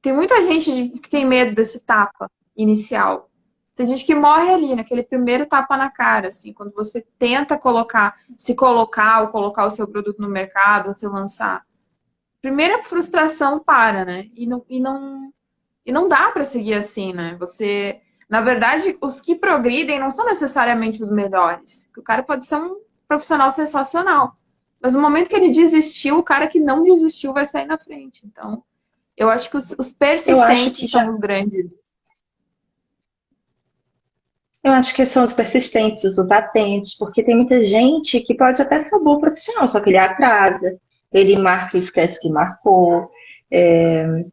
Tem muita gente que tem medo desse tapa inicial. Tem gente que morre ali, naquele primeiro tapa na cara, assim, quando você tenta se colocar ou colocar o seu produto no mercado, ou se lançar. Primeira frustração para, né? E não dá para seguir assim, né? Na verdade, os que progridem não são necessariamente os melhores. O cara pode ser um profissional sensacional, mas no momento que ele desistiu, o cara que não desistiu vai sair na frente. Então, eu acho que os
Eu acho que
persistentes são
já.
os grandes.
Eu acho que são os persistentes, os atentos, porque tem muita gente que pode até ser um bom profissional, só que ele atrasa, ele marca e esquece que marcou. É,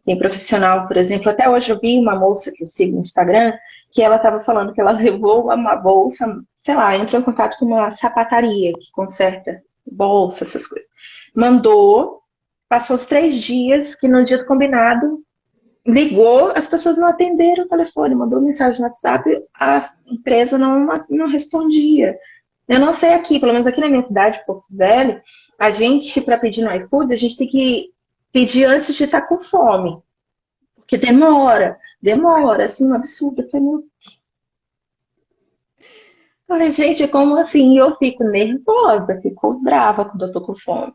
tem profissional, por exemplo, até hoje eu vi uma moça que eu sigo no Instagram, que ela estava falando que ela levou uma bolsa, sei lá, entrou em contato com uma sapataria que conserta bolsa, essas coisas. Mandou, passou os 3 dias, que no dia do combinado ligou, as pessoas não atenderam o telefone, mandou mensagem no WhatsApp, a empresa não respondia. Eu não sei aqui, pelo menos aqui na minha cidade, Porto Velho, a gente, para pedir no iFood, a gente tem que pedir antes de estar com fome. Porque demora, assim, um absurdo. Falei, gente, como assim? Eu fico nervosa, fico brava quando eu tô com fome.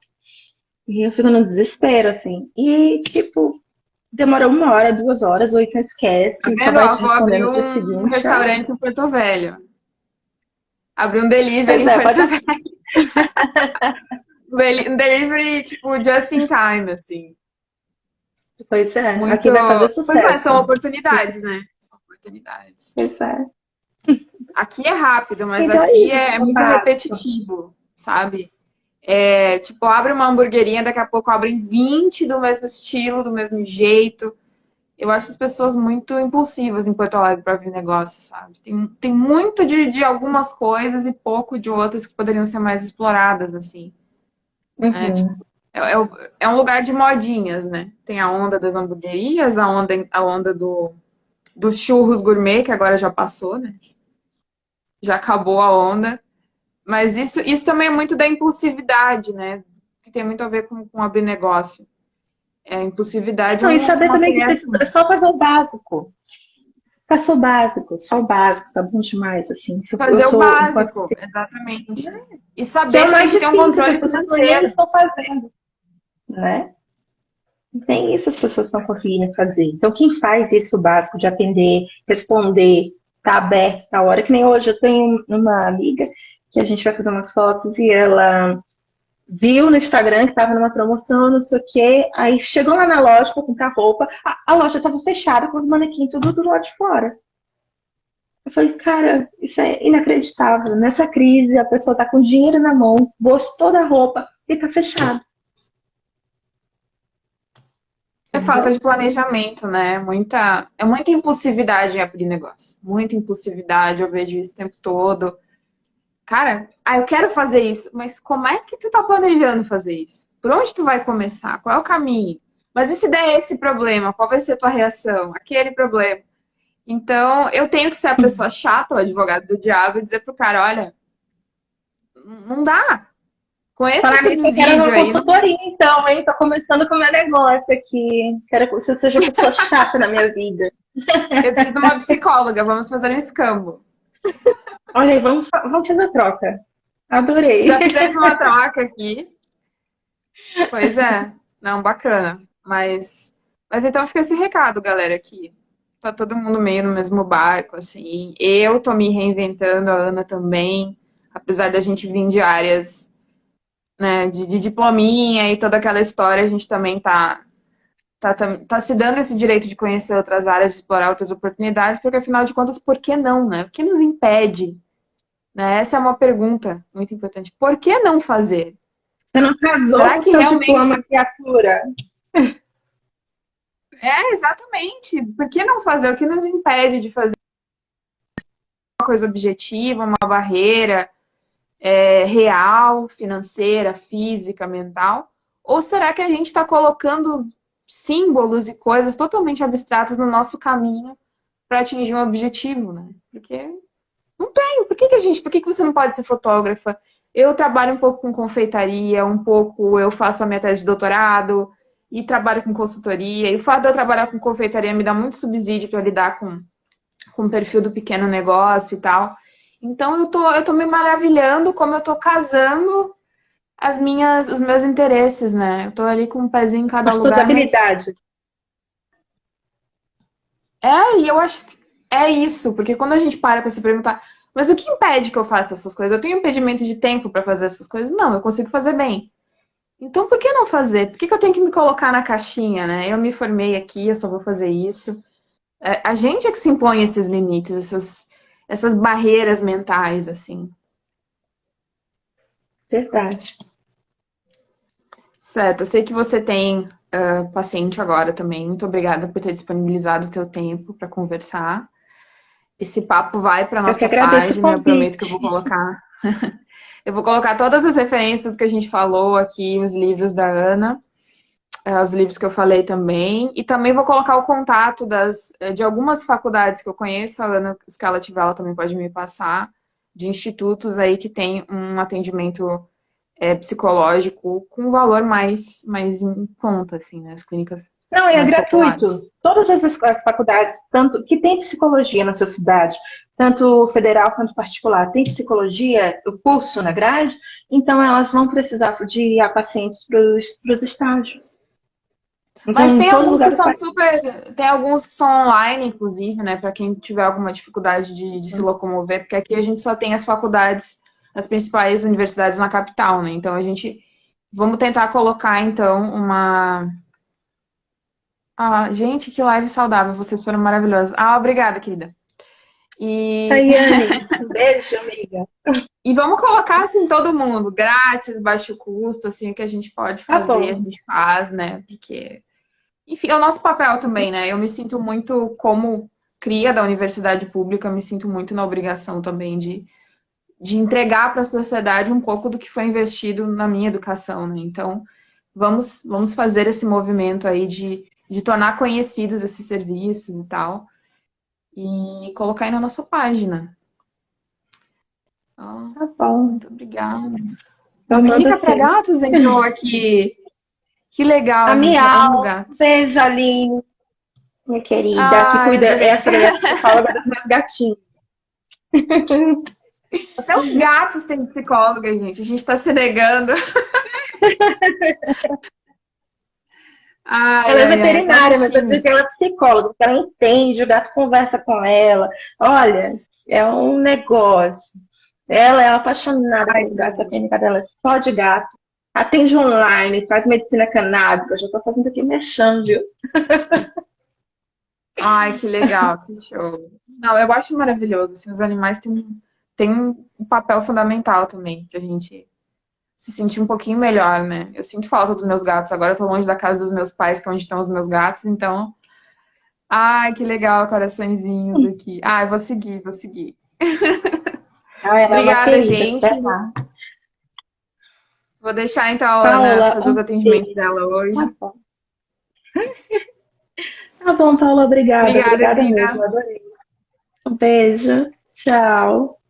E eu fico no desespero, assim. E, tipo, demora 1 hora, 2 horas, ou então
Tá
esquece, só
vendo?
vai te
Ó, vou
responder
abrir
no dia
um
seguinte. Ah,
restaurante em Porto Velho. Abrir um delivery
pois
em
é,
Porto
pode.
Velho. Um delivery, tipo, just in time, assim.
Pois é,
Muito.
aqui vai fazer
Pois é,
sucesso.
são oportunidades, né? São oportunidades.
Pois é.
Aqui é rápido, mas
Então é
aqui
isso,
é
o
muito
básico.
repetitivo, sabe? É, tipo, abre uma hamburguerinha, daqui a pouco abrem 20 do mesmo estilo, do mesmo jeito. Eu acho as pessoas muito impulsivas em Porto Alegre para abrir negócio, sabe? Tem muito de algumas coisas e pouco de outras que poderiam ser mais exploradas, assim. Né? Tipo,
Uhum.
é um lugar de modinhas, né? Tem a onda das hamburguerias, a onda do churros gourmet, que agora já passou, né? Já acabou a onda. Mas isso também é muito da impulsividade, né? Que tem muito a ver com abrir negócio. A impulsividade é
Não, e saber
uma
também que precisa, é
péssima.
só fazer o básico. Faça só o básico, tá bom demais, assim. Se eu
Fazer o
sou, enquanto
básico, exatamente. E
que é
saber
o
que tem
mais
que ter um
difícil, que as
controle
pessoas nem
financeiro.
estão fazendo, né? Nem isso as pessoas estão conseguindo fazer. Então, quem faz isso básico de atender, responder, tá aberto, tá hora, que nem hoje eu tenho uma amiga que a gente vai fazer umas fotos e ela viu no Instagram que estava numa promoção, não sei o quê, aí chegou lá na loja para comprar roupa, a loja estava fechada com os manequins tudo do lado de fora. Eu falei, cara, isso é inacreditável. Nessa crise, a pessoa tá com dinheiro na mão, gostou da roupa e tá fechado.
É falta
Entendeu?
de planejamento, né? É muita impulsividade em abrir negócio. Muita impulsividade, eu vejo isso o tempo todo. Cara, eu quero fazer isso, mas como é que tu tá planejando fazer isso? Por onde tu vai começar? Qual é o caminho? Mas e se der esse problema? Qual vai ser a tua reação? Aquele problema. Então, eu tenho que ser a pessoa chata, o advogado do diabo, e dizer pro cara, olha, não dá. Com esse
Falar nisso, eu quero
subsídio
uma
aí,
consultoria, então, hein? Tô começando com o meu negócio aqui. Quero que você seja a pessoa chata na minha vida.
eu preciso de uma psicóloga, vamos fazer um escambo.
Olha aí, vamos fazer a troca. Adorei.
Já fizemos uma troca aqui. Pois é, não, bacana. Mas então fica esse recado, galera, aqui. Tá todo mundo meio no mesmo barco, assim. Eu tô me reinventando, a Ana também. Apesar da gente vir de áreas, né, de diplominha e toda aquela história, a gente também tá se dando esse direito de conhecer outras áreas, de explorar outras oportunidades, porque afinal de contas, por que não, né? O que nos impede? Né? Essa é uma pergunta muito importante. Por que não fazer?
Você não casou
Será
com
que
seu diploma,
realmente
criatura?
exatamente? Por que não fazer? O que nos impede de fazer uma coisa objetiva, uma barreira real, financeira, física, mental? Ou será que a gente está colocando símbolos e coisas totalmente abstratas no nosso caminho para atingir um objetivo, né? Porque não tem. Por que você não pode ser fotógrafa? Eu trabalho um pouco com confeitaria, um pouco eu faço a minha tese de doutorado e trabalho com consultoria. E o fato de eu trabalhar com confeitaria me dá muito subsídio para lidar com o perfil do pequeno negócio e tal. Então eu tô me maravilhando como eu tô casando os meus interesses, né? Eu tô ali com um pezinho em cada
As suas
lugar, mas
habilidades.
e eu acho que é isso, porque quando a gente para se perguntar, mas o que impede que eu faça essas coisas? Eu tenho impedimento de tempo para fazer essas coisas? Não, eu consigo fazer bem. Então por que não fazer? Por que eu tenho que me colocar na caixinha, né? Eu me formei aqui, eu só vou fazer isso. A gente é que se impõe esses limites, essas barreiras mentais, assim.
Verdade.
Certo, eu sei que você tem paciente agora também. Muito obrigada por ter disponibilizado o teu tempo para conversar. Esse papo vai para
Eu que
nossa
agradeço o
página. Eu prometo que eu vou
convite.
colocar. Eu vou colocar todas as referências do que a gente falou aqui, os livros da Ana, os livros que eu falei também. E também vou colocar o contato de algumas faculdades que eu conheço. A Ana, se ela tiver, ela também pode me passar, de institutos aí que tem um atendimento psicológico com um valor mais em conta, assim, né? As clínicas
Não, é
mais populares.
gratuito. Todas as faculdades, tanto que tem psicologia na sua cidade, tanto federal quanto particular, tem psicologia, o curso na grade, então elas vão precisar de pacientes para os estágios.
Mas
Então, em
tem
todo
alguns
lugar
que
do
são
país.
super. Tem alguns que são online, inclusive, né? Para quem tiver alguma dificuldade de se locomover, porque aqui a gente só tem as faculdades, as principais universidades na capital, né? Então a gente. Vamos tentar colocar, então, uma. Ah, gente, que live saudável, vocês foram maravilhosos. Ah, obrigada, querida. E,
Tayane, um beijo, amiga.
e vamos colocar assim todo mundo, grátis, baixo custo, assim, o que a gente pode
Tá
fazer, a
bom.
gente faz, né? Porque, enfim, é o nosso papel também, né? Eu me sinto muito, como cria da universidade pública, me sinto muito na obrigação também de entregar para a sociedade um pouco do que foi investido na minha educação, né? Então, vamos fazer esse movimento aí de tornar conhecidos esses serviços e tal, e colocar aí na nossa página. Ah,
Tá bom.
muito obrigada.
Eu
Uma
mando
clínica para
assim.
gatos entrou aqui. Que
A
legal, gente. Eu amo
Miau, um
gatos.
beijo, Aline, minha querida, que
Ai,
cuida,
adorei.
essa daí é a psicóloga dos meus gatinhos.
Até os gatos têm psicóloga, gente. A gente tá se negando. Ai,
Ela é
ai, ai. Até os
veterinária, mas eu digo que
bichinhos.
ela é psicóloga, porque ela entende, o gato conversa com ela. Olha, é um negócio. Ela é apaixonada
Ai,
pelos
que
gatos, a
lindo.
clínica dela é só de gato. Atende online, faz medicina canábica. Já tô fazendo aqui merchan, viu?
Ai, que legal, que show. Não, eu acho maravilhoso, assim, os animais têm um papel fundamental também pra gente se sentir um pouquinho melhor, né? Eu sinto falta dos meus gatos, agora eu tô longe da casa dos meus pais, que é onde estão os meus gatos, então... Ai, que legal, coraçõezinhos aqui. Ah, eu vou seguir, vou seguir.
Ah, ela é uma
Obrigada,
querida. Até
gente.
lá.
Vou deixar então a Ana
Paula,
fazer os
um
atendimentos
beijo.
dela
Tá
hoje.
bom. Tá bom, Paula, obrigada.
Obrigada,
Obrigada
querida.
mesmo, adorei. Um beijo. Tchau.